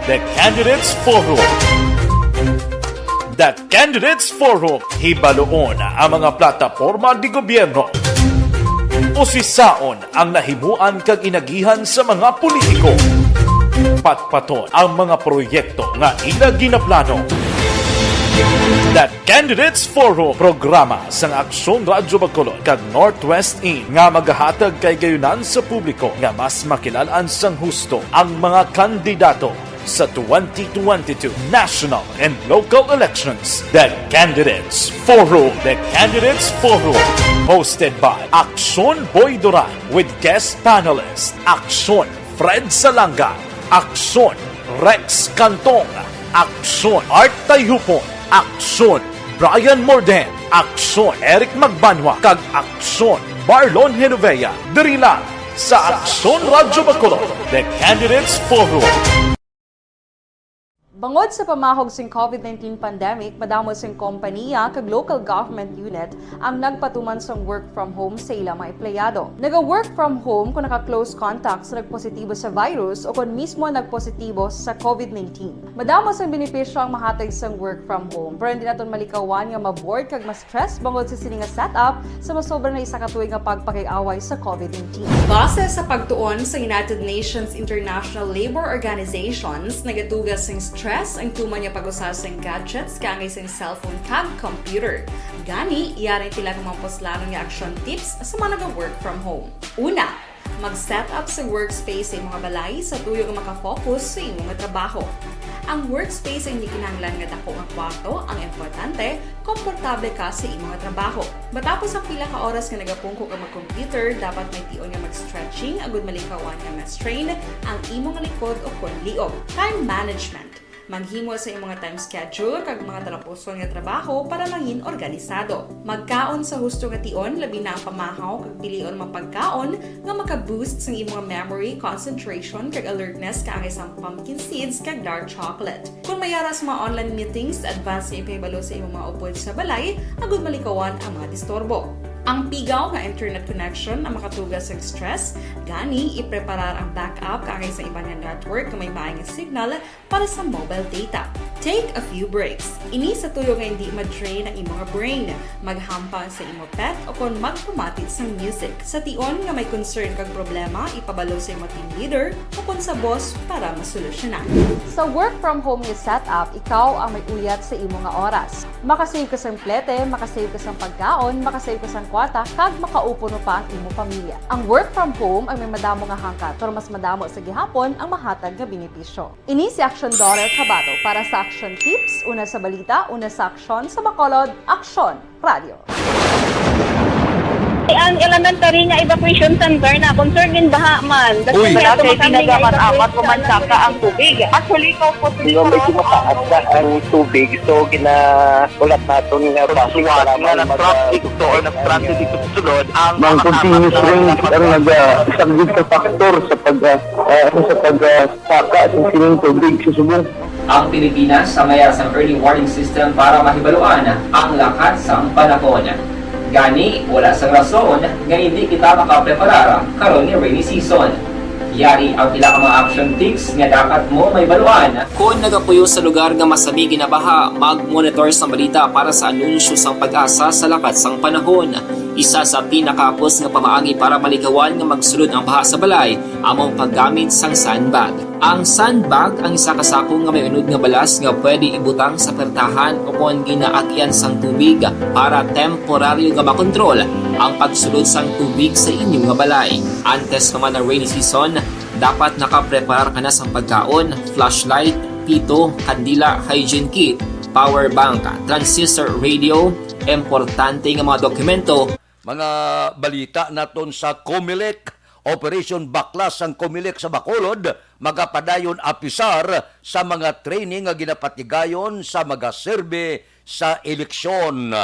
The Candidates Forum. The Candidates Forum, hibaloon ang mga plataporma di gobyerno. Usisaon ang nahimuan kag inagihan sa mga politiko. Patpaton ang mga proyekto nga ila ginaplano. The Candidates Forum, programa sang Aksyon Radyo Bacolod kag Northwest In nga magahatag kay gayunan sa publiko nga mas makilalaan sang husto ang mga kandidato. sa 2022 national and local elections. The Candidates Forum. The Candidates Forum. Hosted by Aksyon Boy Duran with guest panelist Aksyon Fred Salanga, Aksyon Rex Cantong, Aksyon Art Tayhupon, Aksyon Brian Morden, Aksyon Eric Magbanwa, kag Aksyon Marlon Genovea. Diri lang sa Aksyon Radyo Bacolod, The Candidates Forum. Bangod sa pamahog sing COVID-19 pandemic, madamo sing kompanya kag local government unit ang nagpatuman sang work from home sa ilang mga empleyado. Naga-work from home kung naka-close contact sa nagpositibo sa virus o kung mismo nagpositibo sa COVID-19. Madamo sang benepisyo ang mahatag sang work from home, pero hindi naton malikawan nga ma-bored kag ma-stress bangod sa sini nga setup sa masobra na isa ka tuig nga pagpakiaway sa COVID-19. Base sa pagtuon sa United Nations International Labour Organizations, nagatugas sing stress ang tuman niya pag-usas ng gadgets kangay sa cellphone kag computer. Gani, iyaray tila kumampos nga action tips sa mga nag-work from home. Una, mag-set up sa workspace sa mga balay sa tuyo nga makafocus sa imong trabaho. Ang workspace ay hindi kinahanglan nga dako nga kwarto, ang importante, komportable ka sa imong trabaho. Matapos ang pila ka oras nga nagapungko ka mag-computer, dapat may tion nga mag-stretching agud malikawan nga ma-strain ang imong likod o konliog. Time management. Maghimo sa imong time schedule kag mga talapuson nga trabaho para mangin organisado. Magkaon sa husto nga tion, labi na ang pamahaw kag pilion mapagkaon nga maka-boost sa imong memory, concentration kag alertness kaangay sa pumpkin seeds kag dark chocolate. Kung mayaras mga online meetings, advance sa ipahibalo sa imong mga upod sa balay, agud malikawan ang mga disturbo. Ang pigaw nga internet connection ang makatugas sa stress, gani ipreparar ang backup kaangay sa iba nga network nga may maayong signal para sa mobile data. Take a few breaks. Ini sa tuyo nga hindi ma-drain ang imong brain, maghampang sa imong pet o kung magpumati sa music. Sa tion nga may concern kag problema, ipabalo sa imong team leader o kung sa boss para masolusyonan. Sa work from home nga setup, ikaw ang may uyat sa imong nga oras. Makasave ka sa plete, makasave ka sa pagkaon, makasave ka sa kwata, kag makaupo no pa ang imong pamilya. Ang work from home ay may madamo nga hangkat, pero mas madamo sa gihapon ang mahatag nga benepisyo. Ini si Aksyon Dorel Cabato para sa Action Tips, una sa balita, una sa aksyon sa Bacolod, Aksyon Radio. Ang elementary nga evacuation center na concern din baha man. Uy, Kasi pinagamat-amat kumansaka ang tubig. Actually, ikaw po Medyo mataas na ang tubig, so ginaulat natin nga pasiwala nga nag-traffic to or nag-transit dito sa sulod ang mga continuous range ang nag-isang sa factor sa pagsaka at sining tubig sa subong. Ang Pilipinas sa mayas ng early warning system para mahibaluan ang lakas ng panahon. Gani, wala sang rason nga hindi kita makapreparar karon ni rainy season. Yari ang pila ka mga action tips nga dapat mo may baluan. Kung nagapuyo sa lugar nga masabi ginabaha, mag-monitor sa balita para sa anunsyo sang pag-asa sa lakas sang panahon. Isa sa pinakapos nga pamaagi para malikawan nga magsulod ang baha sa balay, among paggamit sang sandbag. Ang sandbag ang isa kasako nga may unod nga balas nga pwede ibutang sa pertahan o kung ginaagyan sang tubig para temporaryo nga makontrol ang pagsulod sang tubig sa inyong nga balay. Antes naman ng rainy season, dapat nakapreparar ka na sang pagkaon, flashlight, pito, kandila, hygiene kit, power bank, transistor radio, importante nga mga dokumento. Mga balita naton sa Comelec, Operation Baklas ang Comelec sa Bacolod, magapadayon apisar sa mga training nga ginapatigayon sa mga serbe sa eleksyon.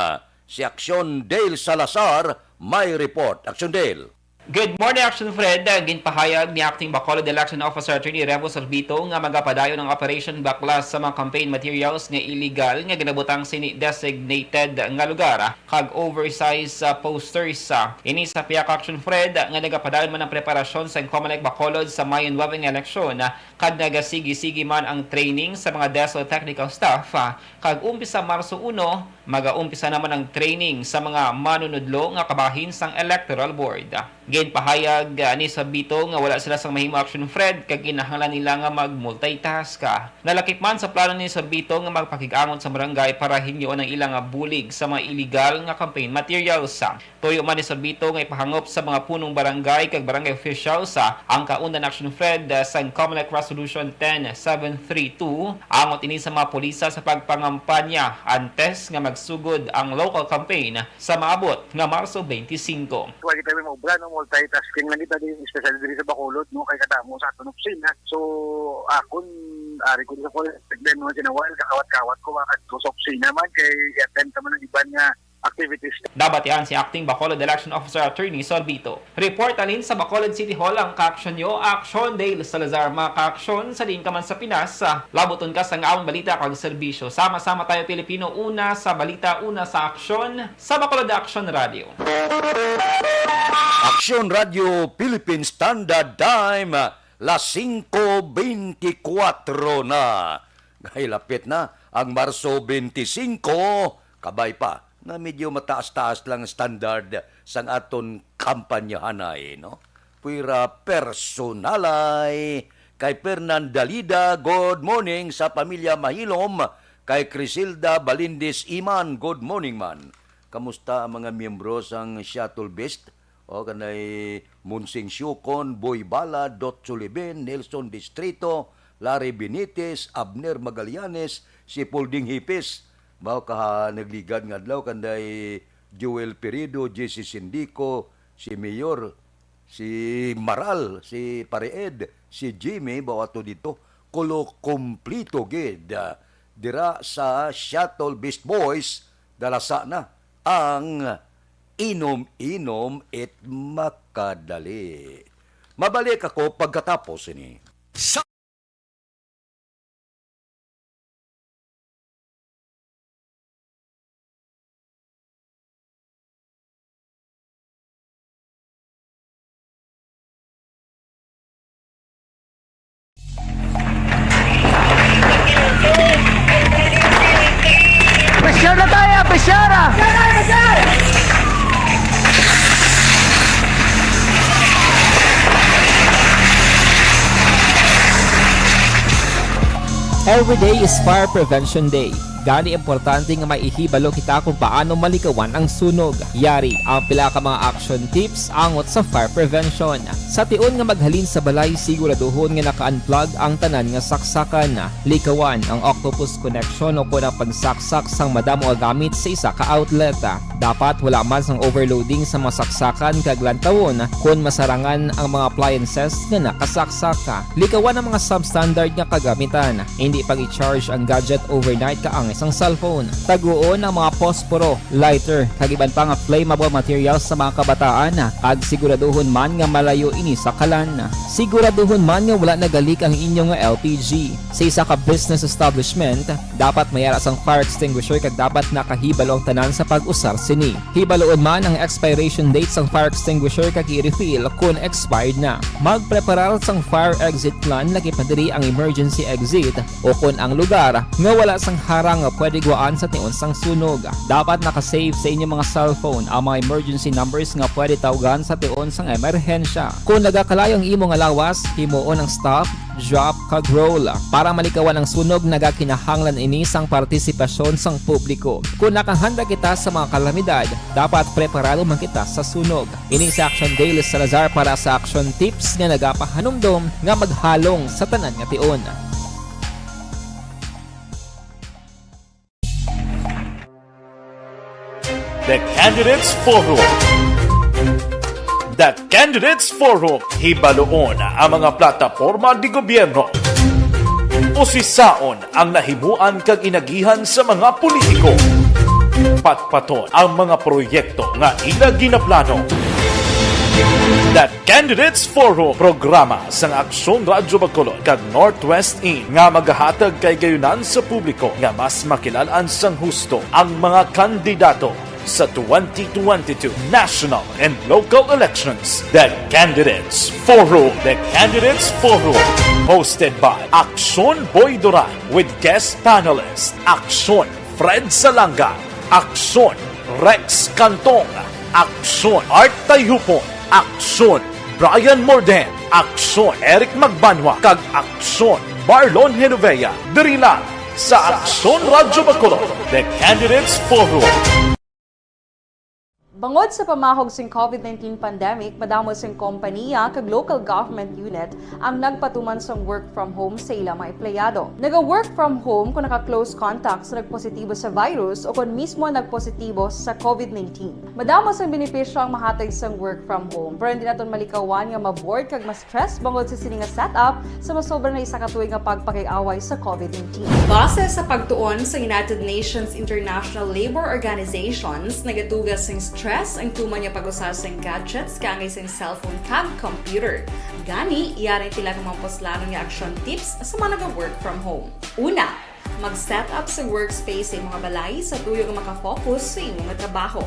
Si Aksyon Dale Salazar may report. Aksyon Dale. Good morning, Action Fred. Ginpahayag ni Acting Bacolod Election Officer Attorney Revo Sorbito nga magapadayon ng Operation Baklas sa mga campaign materials nga illegal nga ginabutang sini designated nga lugar kag oversized posters. Ini sa piyak Action Fred nga nagapadayon man ang preparasyon sa Comelec Bacolod sa Mayon 9 eleksyon kag nagasigi-sigi man ang training sa mga DESO technical staff kag umpisa Marso 1 mag-uumpisa naman ang training sa mga manunudlo nga kabahin sang Electoral Board. Gain pahayag ni Sabito nga wala sila sang mahimo action Fred kag kinahanglan nila nga mag-multitask ka. Nalakip man sa plano ni Sabito nga magpakig-angon sa barangay para hinyo ang ilang bulig sa mga illegal nga campaign materials. Tuyo man ni Sabito nga ipahangop sa mga punong barangay kag barangay officials ang kaundan action Fred sa Comelec Resolution 10732 angot ini sa mga pulisa sa pagpangampanya antes nga magsugod ang local campaign sa maabot nga Marso 25. Wala kita mo brano multitasking lang kita din especially diri sa Bacolod no kay katamo sa aton opisina. So akon ari ko sa college then mo sinawal kakawat-kawat ko makad sa opisina man kay attend man ang iban nga activities. Dabatian si Acting Bacolod Election Officer Attorney Sorbito. Report alin sa Bacolod City Hall ang ka-action nyo, Action Dale Salazar, mga ka-action sa din ka man sa Pinas. Labuton ka sa ngaawang balita kag serbisyo. Sama-sama tayo Pilipino, una sa balita, una sa aksyon, sa Bacolod Action Radio. Aksyon Radio Philippine Standard Time, las 5:24 na. Gahilapit na ang Marso 25, kabay pa na medyo mataas-taas lang standard sang aton kampanyahanay, no? Puira personalay, kay Fernanda Lida, good morning sa pamilya Mahilom, kay Crisilda Balindis Iman, good morning man. Kamusta ang mga miyembro sang Shuttle Beast? O kanay Munsing Syukon, Boy Bala, Dot Sullivan, Nelson Distrito, Larry Benitez, Abner Magallanes, si Pulding Hipis, bao ka nagligad nga adlaw kanday Joel Perido, Jesse Sindico, si Mayor, si Maral, si Pareed, si Jimmy, bao ato dito, kulo kumplito gid. Dira sa Shuttle Beast Boys, dalasa na ang inom-inom at makadali. Mabalik ako pagkatapos ini. Pressure na tayo! Pressure! Every day is Fire Prevention Day. Gani importante nga maihibalo kita kung paano malikawan ang sunog. Yari ang pila ka mga action tips angot sa fire prevention. Sa tion nga maghalin sa balay, siguraduhon nga naka-unplug ang tanan nga saksakan. Likawan ang octopus connection o kung pagsaksak sang madamo gamit sa isa ka outlet. Dapat wala man sang overloading sa mga saksakan kag lantawon kung masarangan ang mga appliances nga nakasaksaka. Likawan ang mga substandard nga kagamitan. Hindi pag i-charge ang gadget overnight kaang isang cellphone. Taguon ang mga posporo, lighter, kag iban pa nga flammable materials sa mga kabataan. Kag siguraduhon man nga malayo ini sa kalan. Siguraduhon man nga wala nagalik ang inyong LPG. Sa isa ka business establishment, dapat mayara sang fire extinguisher kag dapat nakahibalo ang tanan sa pag-usar sini. Hibaloon man ang expiration date sang fire extinguisher kag i-refill kung expired na. Magpreparar sang fire exit plan lagi pa diri ang emergency exit o kung ang lugar nga wala sang harang nga pwede guwaan sa tion sang sunog. Dapat nakasave sa inyong mga cellphone ang mga emergency numbers nga pwede tawagan sa tion sang emerhensya. Kung nagakalayo ang imong alawas, himuon ang stop, drop, kag roll. Para malikawan ang sunog, nagakinahanglan ini sang partisipasyon sang publiko. Kung nakahanda kita sa mga kalamidad, dapat preparado man kita sa sunog. Ini sa Action Dale Salazar para sa action tips nga nagapahanumdom nga maghalong sa tanan nga tion. The Candidates Forum. The Candidates Forum. Hibaloon ang mga plataporma di gobyerno. Usisaon ang nahimuan kag inagihan sa mga politiko. Patpaton ang mga proyekto nga ila ginaplano. The Candidates Forum, programa sang Aksyon Radyo Bacolod kag Northwest In nga magahatag kay gayunan sa publiko nga mas makilalaan sang husto ang mga kandidato sa 2022 national and local elections. The Candidates Forum. The Candidates Forum. Hosted by Aksyon Boy Duran with guest panelists Aksyon Fred Salanga, Aksyon Rex Cantong, Aksyon Art Tayupon, Aksyon Brian Morden, Aksyon Eric Magbanwa, kag Aksyon Marlon Genovea. Diri lang sa Aksyon Radyo Bacolod, The Candidates Forum. Bangod sa pamahog sing COVID-19 pandemic, madamo sing kompanya kag local government unit ang nagpatuman sang work from home sa ilang mga empleyado. Naga-work from home kung naka-close contacts na nagpositibo sa virus o kung mismo nagpositibo sa COVID-19. Madamo sang benepisyo ang mahatag sang work from home, pero hindi naton malikawan nga ma-bored kag ma-stress bangod sa sini nga setup sa masobra na isa ka tuig nga pagpakiaway sa COVID-19. Base sa pagtuon sa United Nations International Labour Organizations, nagatugas sing stress ang tuman niya pag-usas ng gadgets kangay sa cellphone kag computer. Gani, iyari tila ng mga poslano nga action tips sa mga nag-work from home. Una, mag-set up sa workspace sa mga balay sa tuyo nga makafocus sa imong trabaho.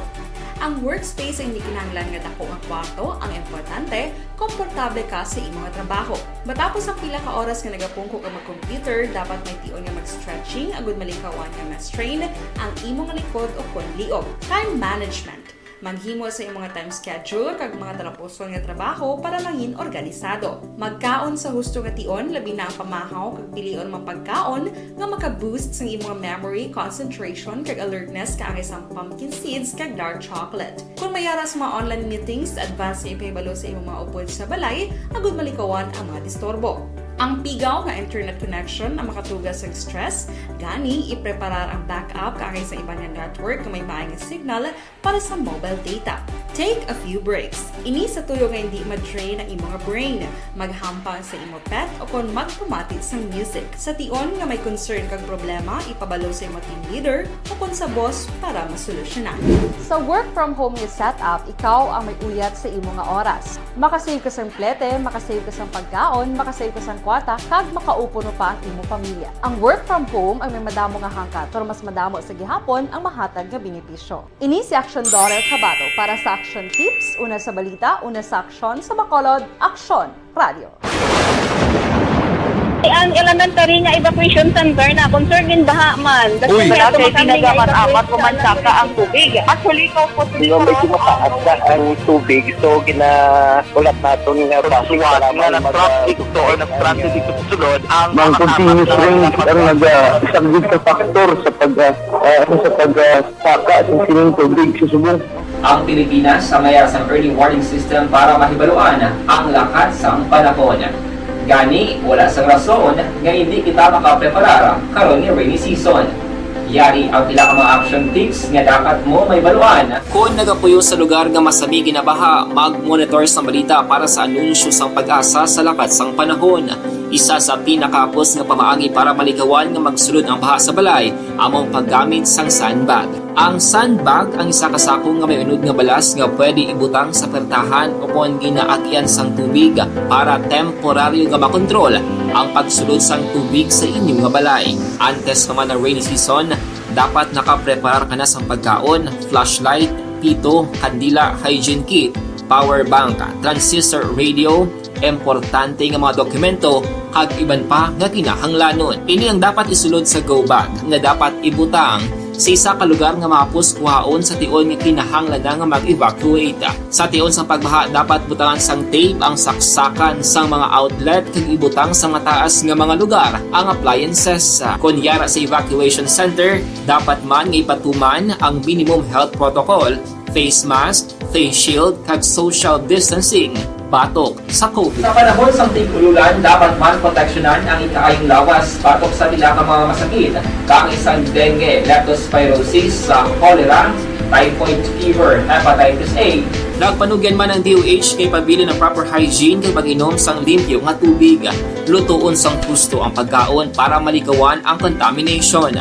Ang workspace ay hindi kinahanglan nga dako nga kwarto, ang importante, komportable ka sa imong trabaho. Matapos ang pila ka oras nga nagapungko ka mag-computer, dapat may tion nga mag-stretching agud malikawan nga ma-strain ang imong likod o konliog. Time management. Maghimo sa imong time schedule kag mga taraposon nga trabaho para langin organisado. Magkaon sa husto nga tion, labi na ang pamahaw kag pilion mga pagkaon nga maka-boost sa imong memory, concentration kag alertness kaangay sa pumpkin seeds kag dark chocolate. Kung mayara sa mga online meetings, advance nga ipahibalo sa imong mga upod sa balay, agud malikawan ang mga disturbo. Ang pigaw nga internet connection ang makatugas sa stress, gani ipreparar ang backup kaangay sa ibang nga network nga may maayong signal para sa mobile data. Take a few breaks. Ini sa tuyo nga hindi ma-drain ang imong brain, maghampang sa imong pet o kung magpumati sa music. Sa tion nga may concern kag problema, ipabalo sa imong team leader o kung sa boss para masolusyonan. Sa work from home nga setup, ikaw ang may uyat sa imong nga oras. Makasave ka sa plete, makasave ka sa pagkaon, makasave ka sa kwata, kag makaupo no pa ang imong pamilya. Ang work from home ay may madamo nga hangkat, pero mas madamo sa gihapon ang mahatag nga benepisyo. Ini si Aksyon Dorel Cabato para sa Action Tips, una sa balita, una sa aksyon sa Bacolod, Aksyon Radio. Ang elementary nga evacuation center na concern din baha man. Uy, kaya kaya pinagamat-amat kumansaka ang tubig. Actually, ikaw po Hindi medyo mataas na ang tubig. So, ulat natin nga Pasiwag nga ng traffic to or nag-transit dito sa sulod ang Mang continuous rain ang nag-isang sa factor sa pagsaka sa sining tubig sa subong. Ang Pilipinas sa mayas ang early warning system para mahibaluan ang lakas ng panahon. Gani, wala sang rason nga hindi kita makapreparar karon ni rainy season. Yari ang pila ka mga action tips nga dapat mo may baluan. Kung nagapuyo sa lugar nga masabi ginabaha, mag-monitor sa balita para sa anunsyo sang pag-asa sa lakat sang panahon. Isa sa pinakapos nga pamaagi para malikawan nga magsulod ang baha sa balay, among paggamit sang sandbag. Ang sandbag ang isa ka sako nga may unod nga balas nga pwede ibutang sa pertahan o kung ginaagyan sang tubig para temporaryo nga makontrol ang pagsulod sang tubig sa inyong nga balay. Antes naman ng rainy season, dapat nakapreparar ka na sang pagkaon, flashlight, pito, kandila, hygiene kit, power bank, transistor radio, importante nga mga dokumento kag iban pa nga kinahanglanon. Ini ang dapat isulod sa go bag nga dapat ibutang sa isa ka lugar nga mapos kuhaon sa tion nga kinahanglan nga mag-evacuate. Sa tion sa pagbaha dapat butangan sang tape ang saksakan sang mga outlet kag ibutang sa mataas nga mga lugar ang appliances. Kunyara sa evacuation center, dapat man nga ipatuman ang minimum health protocol, face mask, face shield kag social distancing batok sa COVID. Sa panahon sa tig-ululan, dapat man proteksyonan ang ikaayong lawas batok sa pila ka mga masakit, kang isang dengue, leptospirosis, cholera, typhoid fever, hepatitis A. Nagpanugyan man ang DOH kay pabili ng proper hygiene kay pag-inom sang limpyo nga tubig. Lutuon sang gusto ang pagkaon para malikawan ang contamination.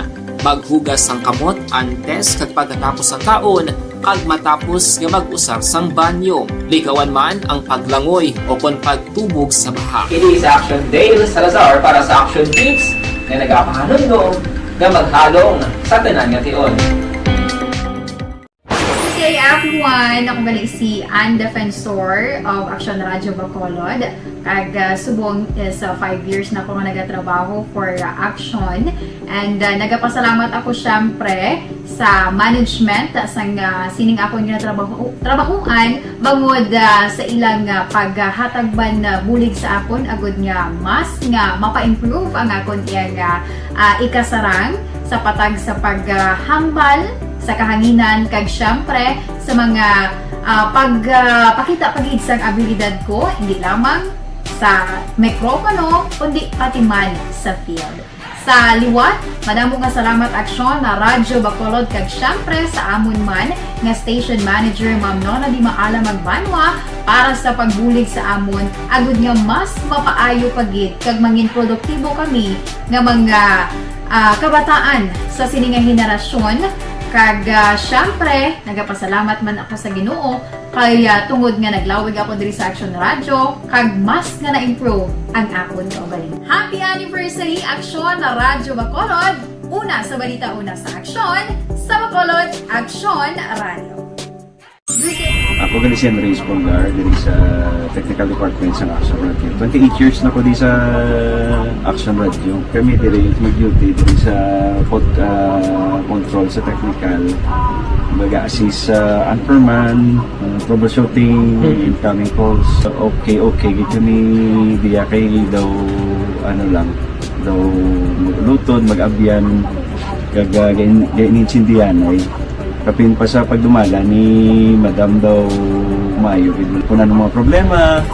Maghugas sang kamot antes kag pagkatapos ang kaon kag matapos nga mag-usar sang banyo. Likawan man ang paglangoy o kon pagtubog sa baha. Kini sa Action Dale Salazar para sa Action Tips na nagapahanundong nga maghalong sa tanan nga tion. CAF everyone, ako gali si Ann Defensor of Action Radyo Bacolod. Kag subong is 5 years na ako nga nagatrabaho for Action. And nagapasalamat ako syempre sa management sang sining ako nga trabahuan bangod sa ilang paghatagban bulig sa akon agud nga mas nga mapa-improve ang akon iyang ikasarang sa patag sa paghambal sa kahanginan kag syempre sa mga pagpakita pagid sang abilidad ko hindi lamang sa mikropono kundi pati man sa field. Sa liwat, madamo nga salamat Aksyon na Radyo Bacolod kag syempre sa amon man nga station manager Ma'am Nona Di Maala Magbanwa para sa pagbulig sa amon agud nga mas mapaayo pagid kag mangin produktibo kami nga mga kabataan sa sining nga henerasyon. Kag syempre, nagapasalamat man ako sa Ginoo kay tungod nga naglawig ako diri sa Action Radio kag mas nga na-improve ang akon kaugalingon. Happy anniversary Action na Radyo Bacolod! Una sa balita, una sa Action, sa Bacolod, Action Radio. Ako gali si Henry Espolgar diri sa Technical Department sa Action Radio. 28 years na ko di sa Action Radio. Kami diri mag-duty diri sa control sa technical. Mag-assist sa anchorman, troubleshooting, incoming calls. Okay, gito ni diya kay daw daw maglutod, mag-abyan, ganinsindihan ay kapin pa sa pagdumala ni Madam daw Mayo kung ano mga problema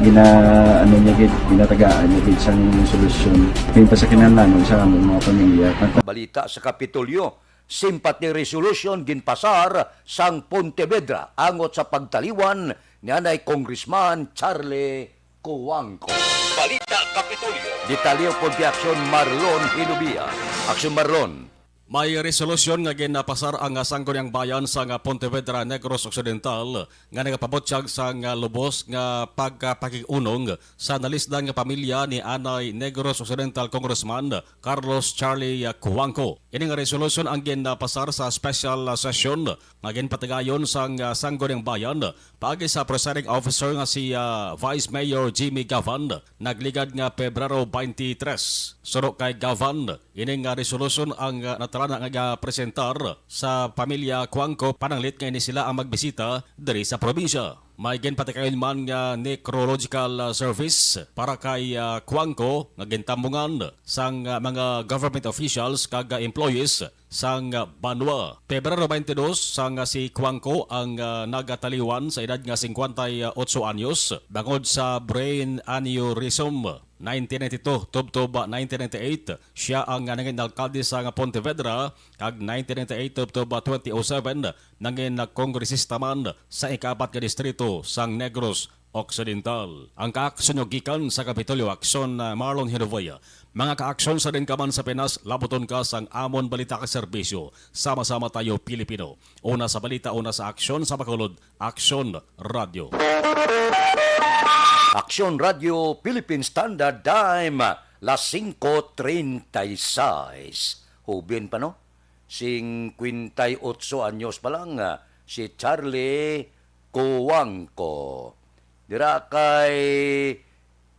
ginatagaan niya gid sang solusyon kapin pa sa kinahanglan sa among mga pamilya. Balita sa Kapitolyo, sympathy resolution ginpasar sang Pontevedra angot sa pagtaliwan ni anay Congressman Charlie Cuangco. Balita Kapitolyo. Detalyo po di Aksyon Marlon Hinubia. Aksyon Marlon. May resolusyon nga ginapasar ang sangguniang bayan sa Pontevedra, Negros Occidental nga nagapabotyag sa lubos nga pagpakig-unong sa nalisdan nga pamilya ni anay Negros Occidental Congressman Carlos Charlie Cuangco. Ini nga resolusyon ang ginapasar sa special session nga ginpatigayon sa sangguniang bayan paagi sa presiding officer nga si Vice Mayor Jimmy Gavan nagligad nga Pebrero 23. Suro kay Gavan, ini nga resolusyon ang natarana nga presentar sa pamilya Cuangco pananglit nga ini sila ang magbisita diri sa probinsya. May ginpatikayon man nga necrological service para kay Cuangco nga gintambungan sang mga government officials kag employees sang Banwa. Pebrero 22 sang si Cuangco ang nagataliwan sa edad nga 58 anyos bangod sa brain aneurysm. 1992 tubtob 1998 siya ang nangin alkalde sa Pontevedra kag 1998 tubtob 2007 nangin kongresista man sa ikapat nga distrito sang Negros Occidental. Ang kaaksyon gikan sa Kapitolyo Aksyon Marlon Hinovaya. Mga kaaksyon sa din ka man sa Pinas, labuton ka sang amon balita ka serbisyo. Sama-sama tayo Pilipino. Una sa balita, una sa aksyon sa Bacolod, Aksyon Radio. Aksyon Radio Philippine Standard Time, las 5:36. Hubin pa no? 58 anyos pa lang si Charlie Cuangco. Dira kay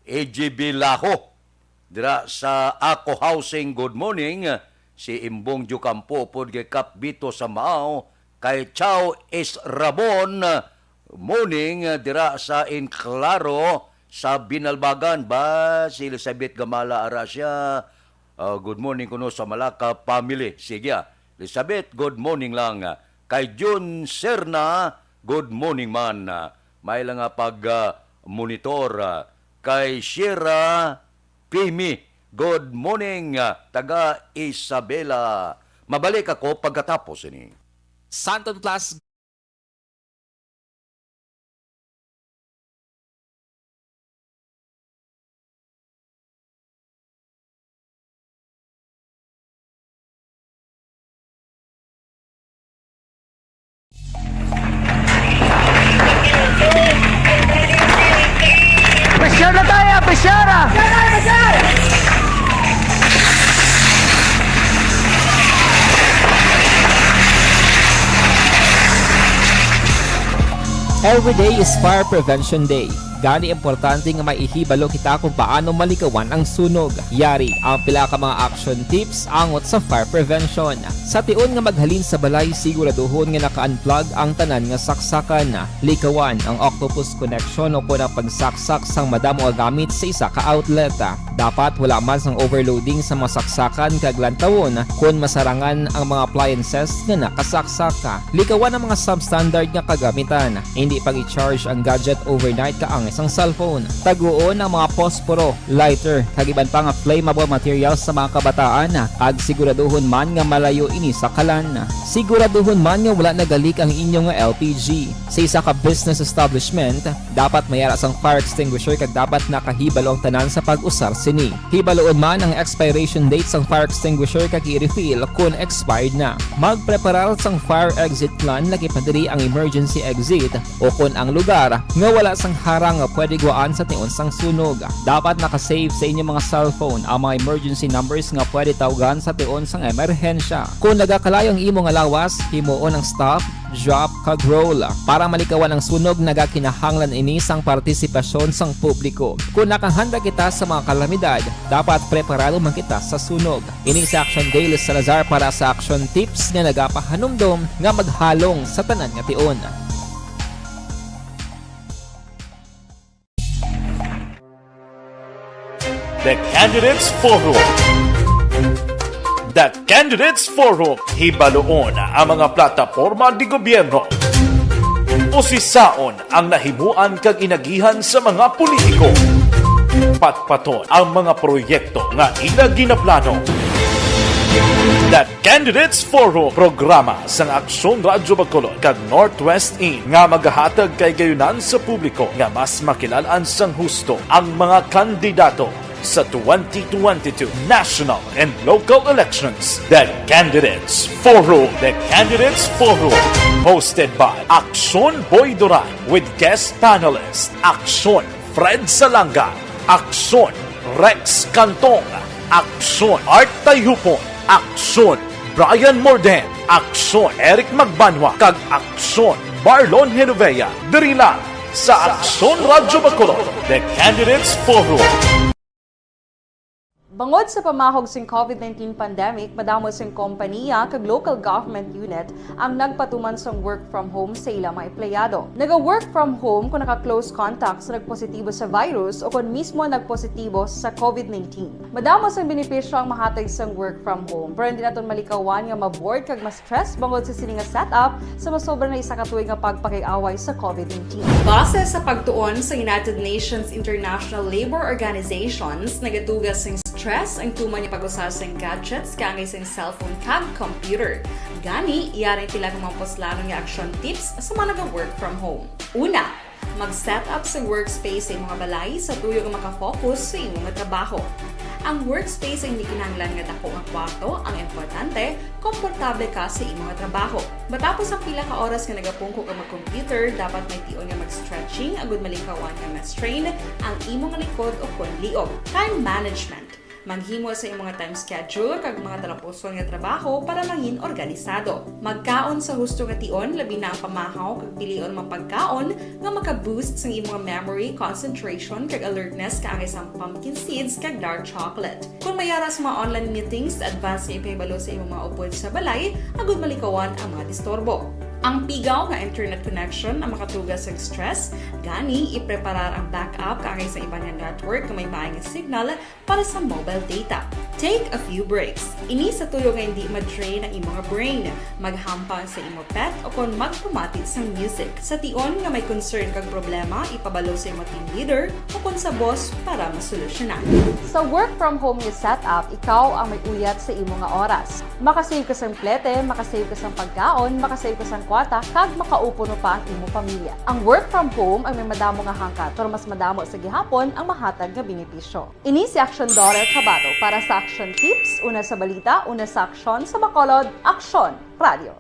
EGB Laho. Dira sa Ako Housing, good morning. Si Imbong Jucampo pod kay Kapbito sa Mao. Kay Chao S. Ramon, morning. Dira sa Enclaro sa Binalbagan ba si Elizabeth Gamala Arasya. Good morning kuno sa Malacca family. Sige, Elizabeth, good morning lang. Kay June Serna, good morning man. May lang pag monitor. Kay Shira Pimi, good morning. Taga Isabela. Mabalik ako pagkatapos ini. Santon Plus. Pressure na tayo! Pressure! Every day is Fire Prevention Day. Gani importante nga maihibalo kita kung paano malikawan ang sunog. Yari ang pila ka mga action tips angot sa fire prevention. Sa tion nga maghalin sa balay, siguraduhon nga naka-unplug ang tanan nga saksakan. Likawan ang octopus connection o kung pagsaksak sang madamo nga gamit sa isa ka outlet. Dapat wala man sang overloading sa masaksakan kag lantawon kung masarangan ang mga appliances nga nakasaksaka. Likawan ang mga substandard nga kagamitan. Hindi pag i-charge ang gadget overnight kaang isang cellphone. Taguon ang mga posporo, lighter, kag iban pa nga flammable materials sa mga kabataan. Ag siguraduhon man nga malayo ini sa kalan. Siguraduhon man nga wala nagalik ang inyong nga LPG. Sa isa ka business establishment, dapat mayara sang fire extinguisher kag dapat nakahibalo ang tanan sa pag-usar sini. Hibaloon man ang expiration date sang fire extinguisher kag i-refill kung expired na. Magpreparar sang fire exit plan lagi pa diri ang emergency exit o kung ang lugar nga wala sang harang nga pwede guaan sa tion sang sunog. Dapat nakasave sa inyong mga cellphone ang mga emergency numbers nga pwede tawagan sa tion sang emerhensya. Kung nagakalayo ang imong lawas, himuon ang stop, drop, kag roll. Para malikawan ang sunog, nagakinahanglan ini sang partisipasyon sang publiko. Kung nakahanda kita sa mga kalamidad, dapat preparado man kita sa sunog. Ini sa Action Daily Salazar para sa action tips nga nagapahanumdom nga maghalong sa tanan nga tion. The Candidates Forum. The Candidates Forum. Hibaloon ang mga plataporma di gobyerno. Usisaon ang nahimuan kag inagihan sa mga politiko. Patpaton ang mga proyekto nga ila ginaplano. The Candidates Forum, programa sang Aksyon Radyo Bacolod kag Northwest In nga magahatag kay gayunan sa publiko nga mas makilalaan sang husto ang mga kandidato sa 2022 national and local elections. The Candidates Forum. The Candidates Forum, hosted by Aksyon Boy Duran with guest panelists Aksyon Fred Salanga, Aksyon Rex Cantong, Aksyon Art Tayupon, Aksyon Brian Morden, Aksyon Eric Magbanwa, kag Aksyon Marlon Genovea. Diri lang sa Aksyon Radyo Bacolod. The Candidates Forum. Bangod sa pamahog sing COVID-19 pandemic, madamo sing kompanya kag local government unit ang nagpatuman sang work from home sa ilang mga empleyado. Naga-work from home kung naka-close contacts na nagpositibo sa virus o kung mismo nagpositibo sa COVID-19. Madamo sang benepisyo ang mahatag sang work from home, pero hindi naton malikawan nga maboard kag ma-stress bangod sa sini nga setup sa masobra na isa ka tuig nga pagpakiaway sa COVID-19. Base sa pagtuon sa United Nations International Labour Organizations, nagatugas sing stress ang tuman niya pag-usar sa gadgets kangay sa cellphone kag computer. Gani, iyarin tila ng mga poslanong nga action tips sa mga nag-work from home. Una, mag-set up sa workspace sa imong balay sa tuyo nga makafocus sa imong trabaho. Ang workspace ay hindi kinahanglan nga dako nga kwarto, ang importante, komportable ka sa imong trabaho. Matapos ang pila ka oras nga nagapungko ka mag-computer, dapat may tion nga mag-stretching agud malikawan nga ma-strain ang imong likod o kon liog. Time management. Maghimo sa imong time schedule kag mga talapuson nga trabaho para mangin organisado. Magkaon sa husto nga tion, labi na ang pamahaw kag pilion mga pagkaon nga maka-boost sa imong memory, concentration kag alertness kaangay sa pumpkin seeds kag dark chocolate. Kung mayara sa mga online meetings, advance nga ipahibalo sa imong mga upod sa balay, agud malikawan ang mga disturbo. Ang pigaw nga internet connection ang makatugas sa stress, gani ipreparar ang backup kaangay sa ibang network na may maayong signal para sa mobile data. Take a few breaks. Ini sa tuyo nga hindi ma-drain ang imong brain, maghampang sa imong pet o kung magpamatit sa music. Sa tion nga may concern kag problema, ipabalo sa imong team leader o kung sa boss para masolusyonan. Sa work from home nga setup, ikaw ang may uyat sa imong nga oras. Makasave ka sa plete, makasave ka sa pagkaon, makasave ka sa kwarta, kag makaupo no pa ang imong pamilya. Ang work from home ay may madamo nga hangkat, pero mas madamo sa gihapon ang mahatag nga benepisyo. Ini si Action Daughter Cabato para sa Action Tips, una sa balita, una sa aksyon sa Bacolod, Aksyon Radio.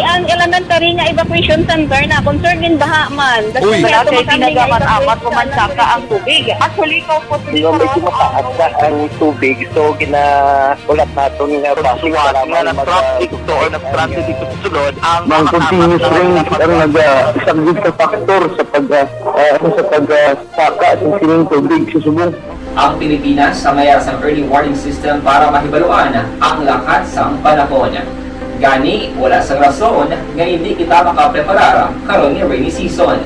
ang elementary nga evacuation center na concern din baha man. Uy, Kaya kaya tumakaming amat kumansaka ang tubig. Actually, ko po medyo mataas na ang tubig. So, ulat natin nga pasiwag nga ng traffic to or nag-transit dito sa sulod. Ang continuous rain ang nag-isang sa factor sa pagsaka sa sining tubig sa subong. Ang Pilipinas sa mayroon sa early warning system para mahibaluan ang lakat sa panahon. Gani, wala sa rason nga hindi kita makapreparar karon ni rainy season.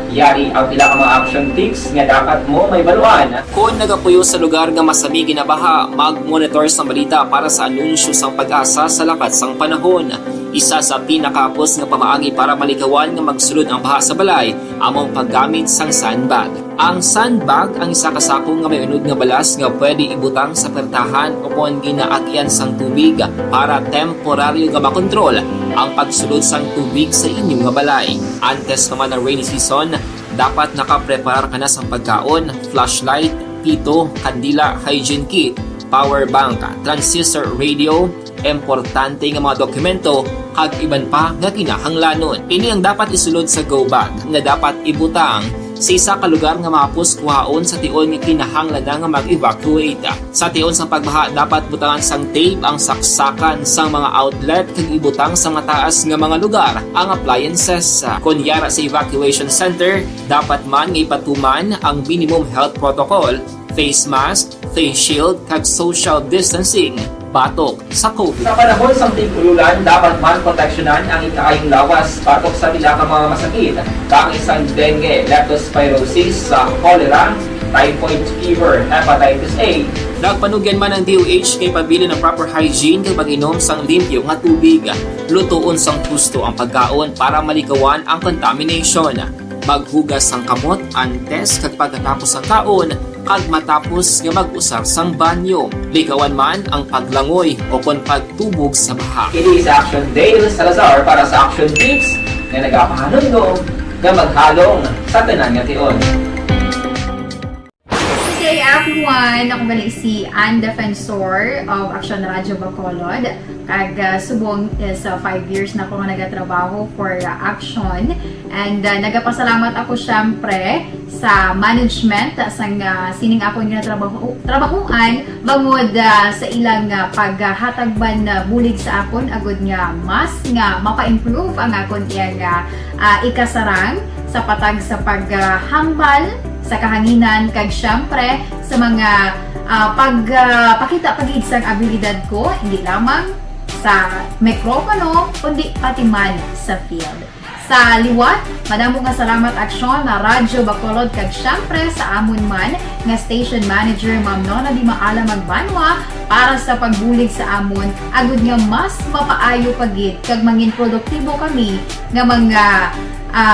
Yari ang pila ka mga action tips nga dapat mo may baluan. Kung nagapuyo sa lugar nga masabi ginabaha, mag-monitor sa balita para sa anunsyo sang pag-asa sa lakat sang panahon. Isa sa pinakapos nga pamaagi para malikawan nga magsulod ang baha sa balay, among paggamit sang sandbag. Ang sandbag ang isa kasakong nga may unod nga balas nga pwede ibutang sa pertahan upon ginaagyan sang tubig para temporaryo nga makontrol ang pagsulod sang tubig sa inyong nga balay. Antes naman ng rainy season, dapat nakapreparar ka na sa pagkaon, flashlight, pito, kandila, hygiene kit, power bank, transistor radio, importante nga mga dokumento kag iban pa nga kinahanglanon. Ini ang dapat isulod sa go bag nga dapat ibutang sa isa ka lugar nga mapus kuhaon sa tion nga kinahanglan nga mag-evacuate. Sa tion sa pagbaha dapat butangan sang tape ang saksakan sang mga outlet kag ibutang sa mataas nga mga lugar ang appliances. Kunyara sa evacuation center, dapat man nga ipatuman ang minimum health protocol, face mask, face shield kag social distancing. Batok sa COVID. Sa panahon sa tigululan, dapat man proteksyonan ang ikaayong lawas batok sa pila ka mga masakit. Kang isang dengue, leptospirosis, cholera, typhoid fever, hepatitis A. Nagpanugyan man ang DOH kay pabili ng proper hygiene kay pag-inom sang limpyo nga tubig. Lutuon sang gusto ang pagkaon para malikawan ang contamination. Maghugas sang kamot antes kag pagkatapos ang kaon kag matapos nga mag-usar sang banyo. Likawan man ang paglangoy o kon pagtubog sa baha. Kini sa Action Dale Salazar para sa Action Tips nga nagapahanong nga maghalong sa tanan nga tion. Hey everyone! Ako bali si Ann Defensor of Action Radio Bacolod. Kag subong is 5 years na ako nga nagatrabaho for Action. And nagapasalamat ako syempre sa management sang sining ako nga trabahuan bangod sa ilang paghatagban bulig sa akon agud nga mas nga mapa-improve ang akon iyang ikasarang sa patag sa paghambal sa kahanginan kag syempre sa mga pagpakita pagid sang abilidad ko hindi lamang sa mikropono kundi pati man sa field. Sa liwat, madamo nga salamat Aksyon na Radyo Bacolod kag syempre sa amon man nga station manager Ma'am Nona Di Maala Magbanwa para sa pagbulig sa amon agud nga mas mapaayo pagid kag mangin produktibo kami nga mga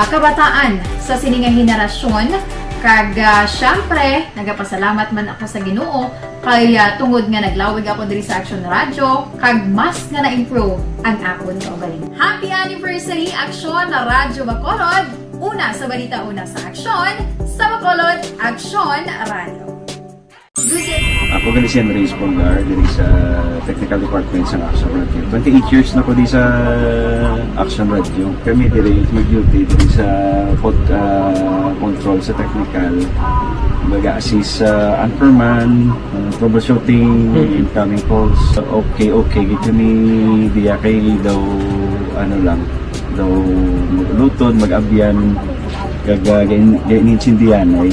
kabataan sa sininga henerasyon. Kag syempre, nagapasalamat man ako sa Ginoo kay tungod nga naglawig ako diri sa Action Radio kag mas nga na-improve ang akon kaugaling. Happy anniversary Action na Radyo Bacolod! Una sa balita, una sa Action, sa Bacolod, Action Radio. Ako gali si Henry Espolgar diri sa Technical Department sa Action Radio. 28 years na ko di sa Action Radio. Kami diri mag-duty diri sa control sa technical. Mag-assist sa anchorman, troubleshooting, incoming calls. Okay, gito ni diya kay daw daw lutod, mag-abyan, gain-insindihan ay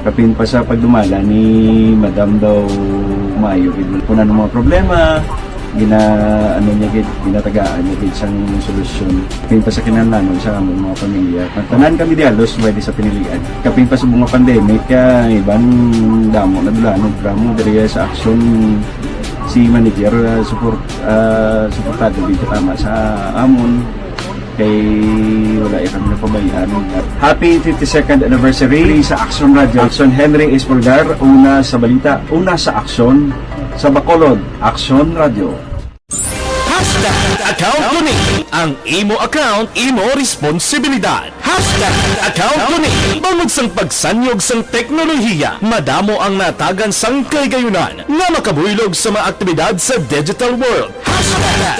kapin pa sa pagdumala ni Madam daw Mayo kung ano mga problema ginatagaan niya isang solusyon kapin pa sa kinahanglan sa among mga pamilya tanan kami dialos pwede sa pinilian kapin pa sa bunga pandemic ibang damo na dulanon drama diri sa Action si manager suportado dito tama sa amon kay wala kami napabayaan. Happy 52nd anniversary sa Action Radio. Action Henry Espolgar, una sa balita, una sa Action, sa Bacolod, Action Radio. Account ko ni. Ang imo account, imo responsibilidad. Account ko ni. Bangod sang pagsanyog sang teknolohiya, madamo ang natagan sang kaygayunan nga makabuylog sa mga aktibidad sa digital world.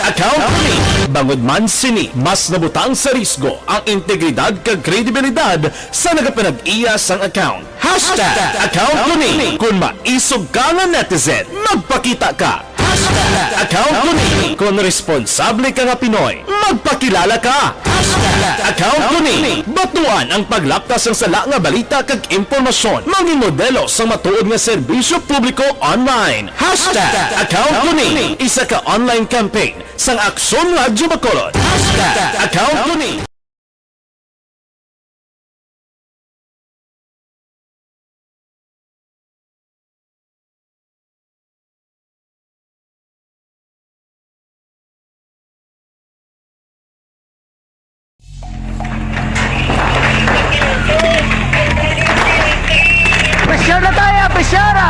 Account ko ni. Bangod man sini, mas nabutang sa risgo ang integridad kag kredibilidad sa nagapanag-iya sang account. Account ko ni. Kung maisog ka nga netizen, magpakita ka. Account ko ni. Kung responsable ka nga Pinoy, magpakilala ka. Account ko ni. Batuan ang paglaptas ng sala nga balita kag impormasyon. Maging modelo sa matuod nga serbisyo publiko online. Account ko ni. Isa ka online campaign sang Aksyon Radyo Bacolod. Account ko ni. Presyar na tayo! Presyara!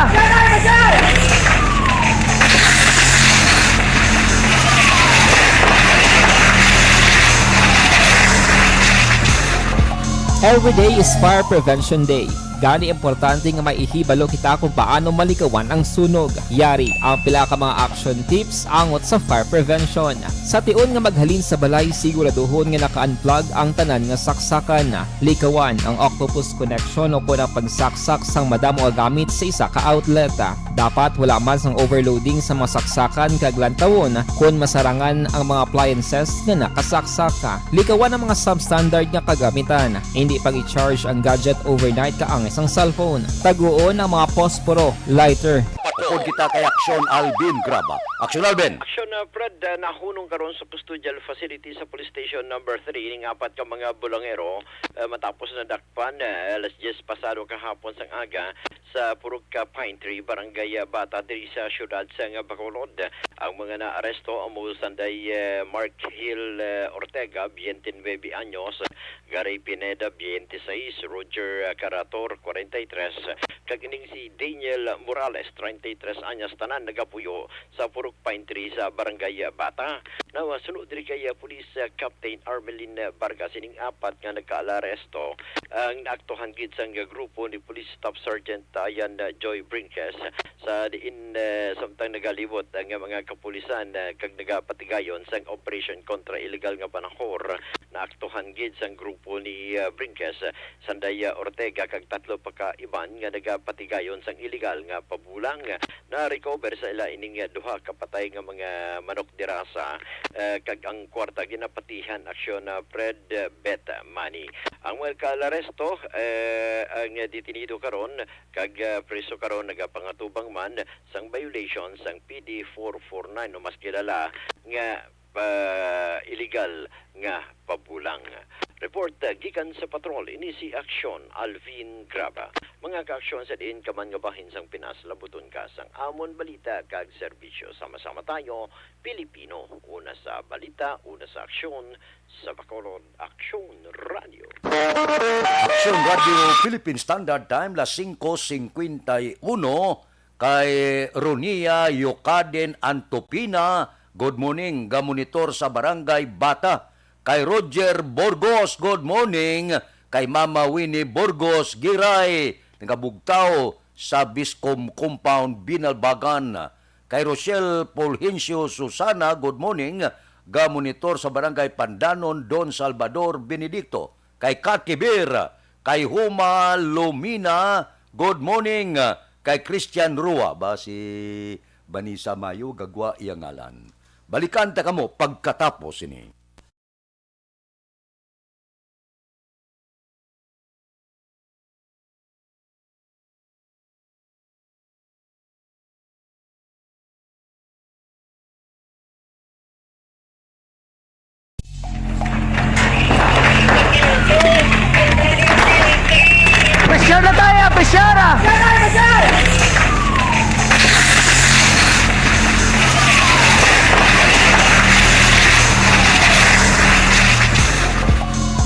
Every day is Fire Prevention Day. Gani importante nga maihibalo kita kung paano malikawan ang sunog. Yari ang pila ka mga action tips angot sa fire prevention. Sa tion nga maghalin sa balay, siguraduhon nga naka-unplug ang tanan nga saksakan. Likawan ang octopus connection o kung ang pagsaksak sang madamo nga gamit sa isa ka outlet. Dapat wala man sang overloading sa mga saksakan kag lantawon kung masarangan ang mga appliances nga nakasaksaka. Likawan ang mga substandard nga kagamitan. Hindi pag i-charge ang gadget overnight kaang isang cellphone. Taguon ang mga posporo, lighter. Patukod kita kay Aksyon Alvin Graba. Aksyon Alvin. Aksyon Fred, nahunong karon sa custodial facility sa police station number 3 ning apat ka mga bulangero matapos na dakpan alas 10 pasado kahapon sang aga sa Purugka Pine Tree, Barangay Bata diri sa syudad sang Bacolod. Ang mga naaresto ang Sanday Mark Hill Ortega, 29 anyos, Gary Pineda, 26, Roger Carator, 43, kagining si Daniel Morales, 33 anyos, tanan nagapuyo sa Purugka Pine Tree sa Barangay Bata. Nawa sunod diri kay Police Captain Armelin Vargas ining apat nga nagkaalaresto ang naaktuhan gid sang grupo ni Police Staff Sergeant Ayan Joy Brinkes sa diin samtang nagalibot ang mga kapulisan kag nagapatigayon sang operation kontra illegal nga panahor. Naaktuhan gid sang grupo ni Brinkes, Sanday Ortega kag tatlo pa ka iban nga nagapatigayon sang illegal nga pabulang. Na recover sa ila ining duha ka patay nga mga manok dirasa kag ang kwarta ginapatihan aksyon na Fred Bet Money. Ang mga kaalaresto ang detenido karon kag preso karon nagapangatubang man sang violation sang PD 449 o mas kilala nga illegal nga pabulang. Report gikan sa patrol ini si Aksyon Alvin Graba. Mga kaaksyon sa diin kaman nga bahin sang Pinas, labuton ka sang amon balita kag serbisyo. Sama-sama tayo, Pilipino. Una sa balita, una sa aksyon, sa Bacolod Aksyon Radio. Aksyon Radio Philippine Standard Time, las 5:51 kay Ronia Yokaden Antopina. Good morning, gamonitor sa Barangay Bata. Kay Roger Borgos, good morning. Kay Mama Winnie Borgos Giray, nagabugtaw sa Biscom Compound, Binalbagan. Kay Rochelle Fulgencio Susana, good morning. Gamonitor sa Barangay Pandanon, Don Salvador Benedicto. Kay Katibir, kay Huma Lumina, good morning. Kay Christian Rua, ba si Banisa Mayo, gagwa iyang ngalan. Balikan ta kamo pagkatapos ini. Presyar na tayo! Presyara!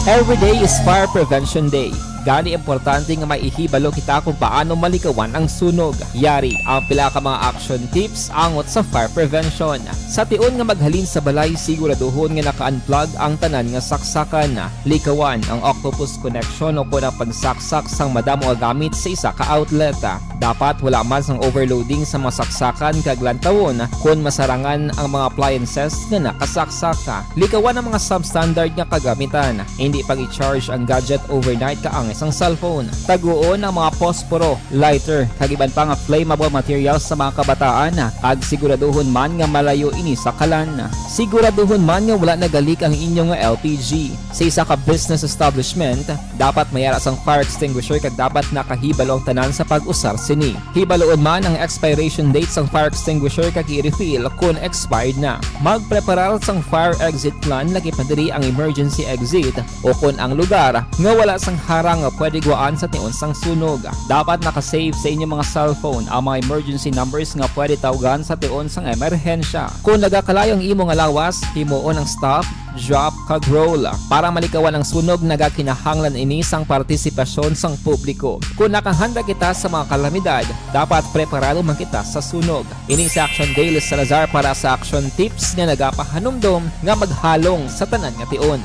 Every day is Fire Prevention Day. Gani importante nga maihibalo kita kung paano malikawan ang sunog. Yari ang pila ka mga action tips angot sa fire prevention. Sa tion nga maghalin sa balay, siguraduhon nga naka-unplug ang tanan nga saksakan. Likawan ang octopus connection o kung ang pagsaksak sang madamo nga gamit sa isa ka outlet. Dapat wala man sang overloading sa mga saksakan kag lantawon kung masarangan ang mga appliances nga nakasaksaka. Likawan ang mga substandard nga kagamitan. Hindi pag i-charge ang gadget overnight kaangis ang cellphone. Taguon ang mga posporo, lighter, kag iban pa nga flammable materials sa mga kabataan. Kag siguraduhon man nga malayo ini sa kalan. Siguraduhon man nga wala nagalik ang inyong LPG. Sa isa ka business establishment, dapat mayara sang fire extinguisher kag dapat nakahibalo ang tanan sa pag-usar sini. Hibaloon man ang expiration date sang fire extinguisher kag i-refill kung expired na. Magpreparar sang fire exit plan lagi pa diri ang emergency exit o kung ang lugar nga wala sang harang nga pwede guaan sa tion sang sunog. Dapat nakasave sa inyong mga cellphone ang mga emergency numbers nga pwede tawagan sa tion sang emerhensya. Kung nagakalayo ang imong lawas, himuon ang stop, drop kag roll. Para malikawan ang sunog, nagakinahanglan ini sang partisipasyon sang publiko. Kung nakahanda kita sa mga kalamidad, dapat preparado man kita sa sunog. Ini sa Action Daily Salazar para sa action tips nga nagapahanumdom nga maghalong sa tanan nga tion.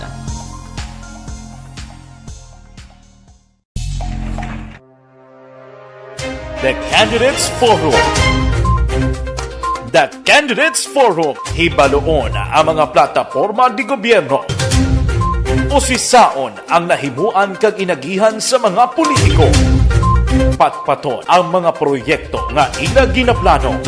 The Candidates Forum. The Candidates Forum, hibaloon ang mga plataporma di gobyerno. Usisaon ang nahimuan kag inagihan sa mga politiko. Patpaton ang mga proyekto nga ila ginaplano.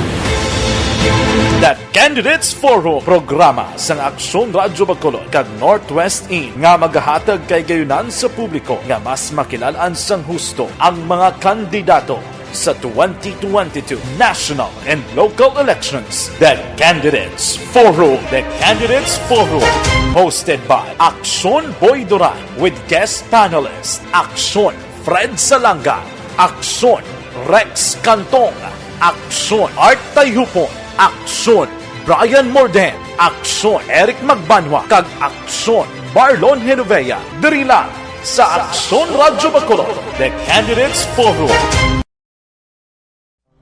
The Candidates Forum, programa sang Aksyon Radyo Bacolod kag Northwest In nga magahatag kay gayunan sa publiko nga mas makilalaan sang husto ang mga kandidato sa 2022 national and local elections. The Candidates Forum. The Candidates Forum. Hosted by Aksyon Boy Duran with guest panelist Aksyon Fred Salanga, Aksyon Rex Cantong, Aksyon Art Tayhupon, Aksyon Brian Morden, Aksyon Eric Magbanwa, kag Aksyon Marlon Genovea. Diri lang sa Aksyon Radyo Bacolod. The Candidates Forum.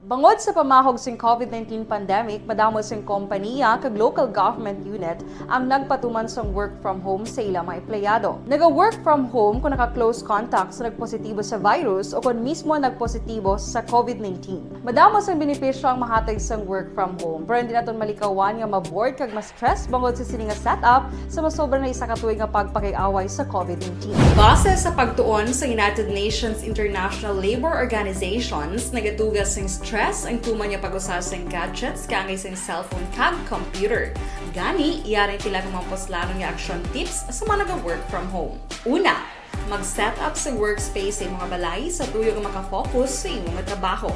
Bangod sa pamahog sing COVID-19 pandemic, madamo sing kompanya kag local government unit ang nagpatuman sang work from home sa ilang mga empleyado. Naga-work from home kung naka-close contact sa nagpositibo sa virus o kung mismo nagpositibo sa COVID-19. Madamo sang benepisyo ang mahatag sang work from home, pero hindi naton malikawan nga ma-bored kag ma-stress bangod sa sini nga setup sa masobra na isa ka tuig nga pagpakiaway sa COVID-19. Base sa pagtuon sa United Nations International Labour Organizations, nagatugas sing stress ang tuman niya pag-usar sa gadgets kangay sa cellphone kag computer. Gani, iyaring pila ng mga poslanong nga action tips sa mga nag-work from home. Una, mag-set up sa workspace sa mga balay sa tuyo nga makafocus sa imong trabaho.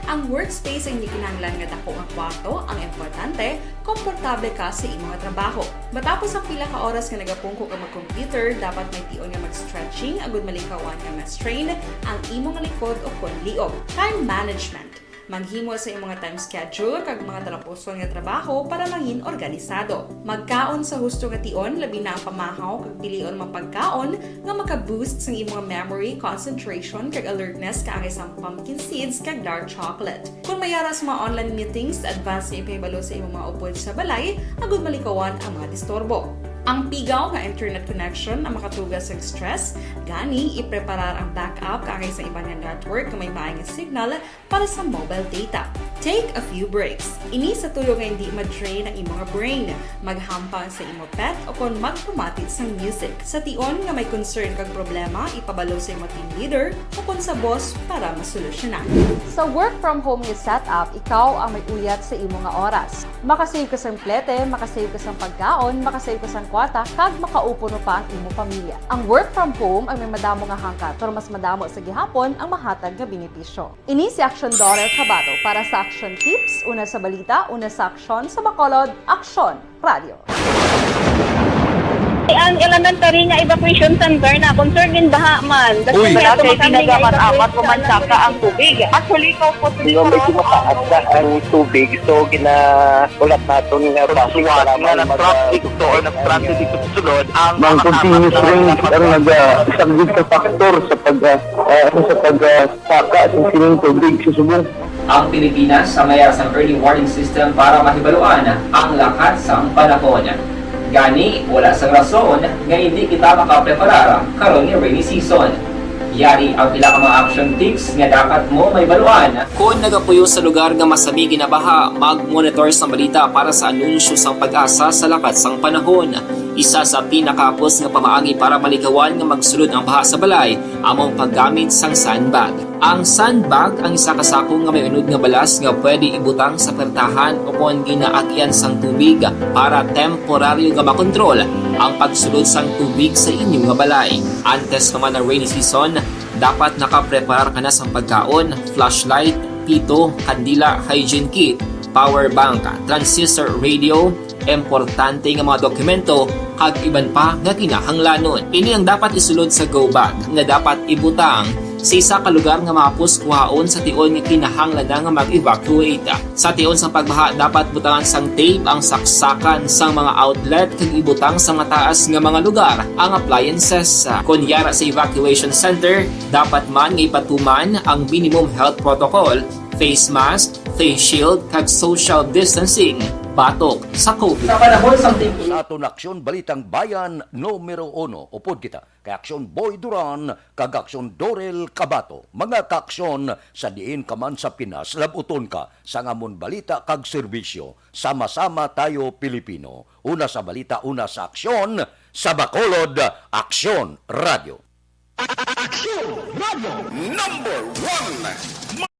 Ang workspace ay hindi kinahanglan nga dako nga kwarto, ang importante, komportable ka sa imong trabaho. Matapos ang pila ka oras nga nagapungko ka mag-computer, dapat may tion nga mag-stretching agud malikawan nga ma-strain ang imong likod o konliog. Time management. Maghimo sa imong time schedule kag mga talapuson nga trabaho para mangin organisado. Magkaon sa husto nga tion, labi na ang pamahaw kag pilion mapagkaon nga maka-boost sa imong memory, concentration kag alertness kaangay sa pumpkin seeds kag dark chocolate. Kung mayara sa mga online meetings, advance na ipahibalo sa imong mga upod sa balay, agud malikawan ang mga disturbo. Ang pigaw nga internet connection ang makatugas sa stress, gani ipreparar ang backup kaangay sa ibang network kung may maayong signal para sa mobile data. Take a few breaks. Ini sa tuyo nga hindi ma-drain ang imong brain, maghampang sa imong pet o kung magpumatit sa music. Sa tion nga may concern kag problema, ipabalo sa imong team leader o kung sa boss para masolusyonan. Sa work from home nga setup, ikaw ang may uyat sa imong nga oras. Makasave ka sa plete, makasave ka sa pagkaon, makasave ka sa kwata, kag makaupo no pa ang imong pamilya. Ang work from home ay may madamo nga hangkat, pero mas madamo sa gihapon ang mahatag nga benepisyo. Ini si Action Dorel Cabato para sa Action Tips, una sa balita, una sa aksyon sa Bacolod, Aksyon Radio. Ang elementary nga evacuation center na concern din baha man. Uy, nga kay pinagamat-amat pumansaka ang tubig. Actually, ikaw po Medyo mataas na ang tubig. So, ulat natin nga Pagsiwat nga ng traffic to or nag-transit dito sa sulod, ang Mang continuous range ang nag-isang ka factor sa pagsaka at sining tubig sa subong. Ang Pilipinas sa mayroon ng early warning system para mahibaluan ang lakas ng panahon. Gani, wala sang rason nga hindi kita makapreparar karon ni rainy season. Yari ang pila ka mga action tips nga dapat mo may baluan. Kung nagapuyo sa lugar nga masami ginabaha, mag-monitor sa balita para sa anunsyo sang pag-asa sa lakas ng panahon. Isa sa pinakapos nga pamaagi para malikawan nga magsulod ang baha sa balay, among paggamit sang sandbag. Ang sandbag ang isa kasakong nga may unod nga balas nga pwede ibutang sa pertahan upon ginaagyan sang tubig para temporaryo nga makontrol ang pagsulod sang tubig sa inyong nga balay. Antes naman ng rainy season, dapat nakapreparar ka na sang pagkaon, flashlight, pito, kandila, hygiene kit, power bank, transistor radio, importante nga mga dokumento kag iban pa nga kinahanglanon. Ini ang dapat isulod sa go bag nga dapat ibutang sa isa ka lugar nga mapus kuhaon sa tion nga kinahanglan nga mag-evacuate. Sa tion sa pagbaha dapat butangan sang tape ang saksakan sang mga outlet kag ibutang sa mataas nga mga lugar ang appliances. Kunyara sa evacuation center, dapat man nga ipatuman ang minimum health protocol, face mask, face shield kag social distancing batok sa COVID. Sa panahon sa Sa aton aksyon Balitang Bayan numero 1 upod kita kay Aksyon Boy Duran kag Aksyon Dorel Cabato. Mga kaaksyon sa diin ka man sa Pinas, labuton ka sa ngamon balita kag serbisyo. Sama-sama tayo Pilipino. Una sa balita, una sa aksyon, sa Bacolod, Aksyon Radio. Aksyon Radio number 1.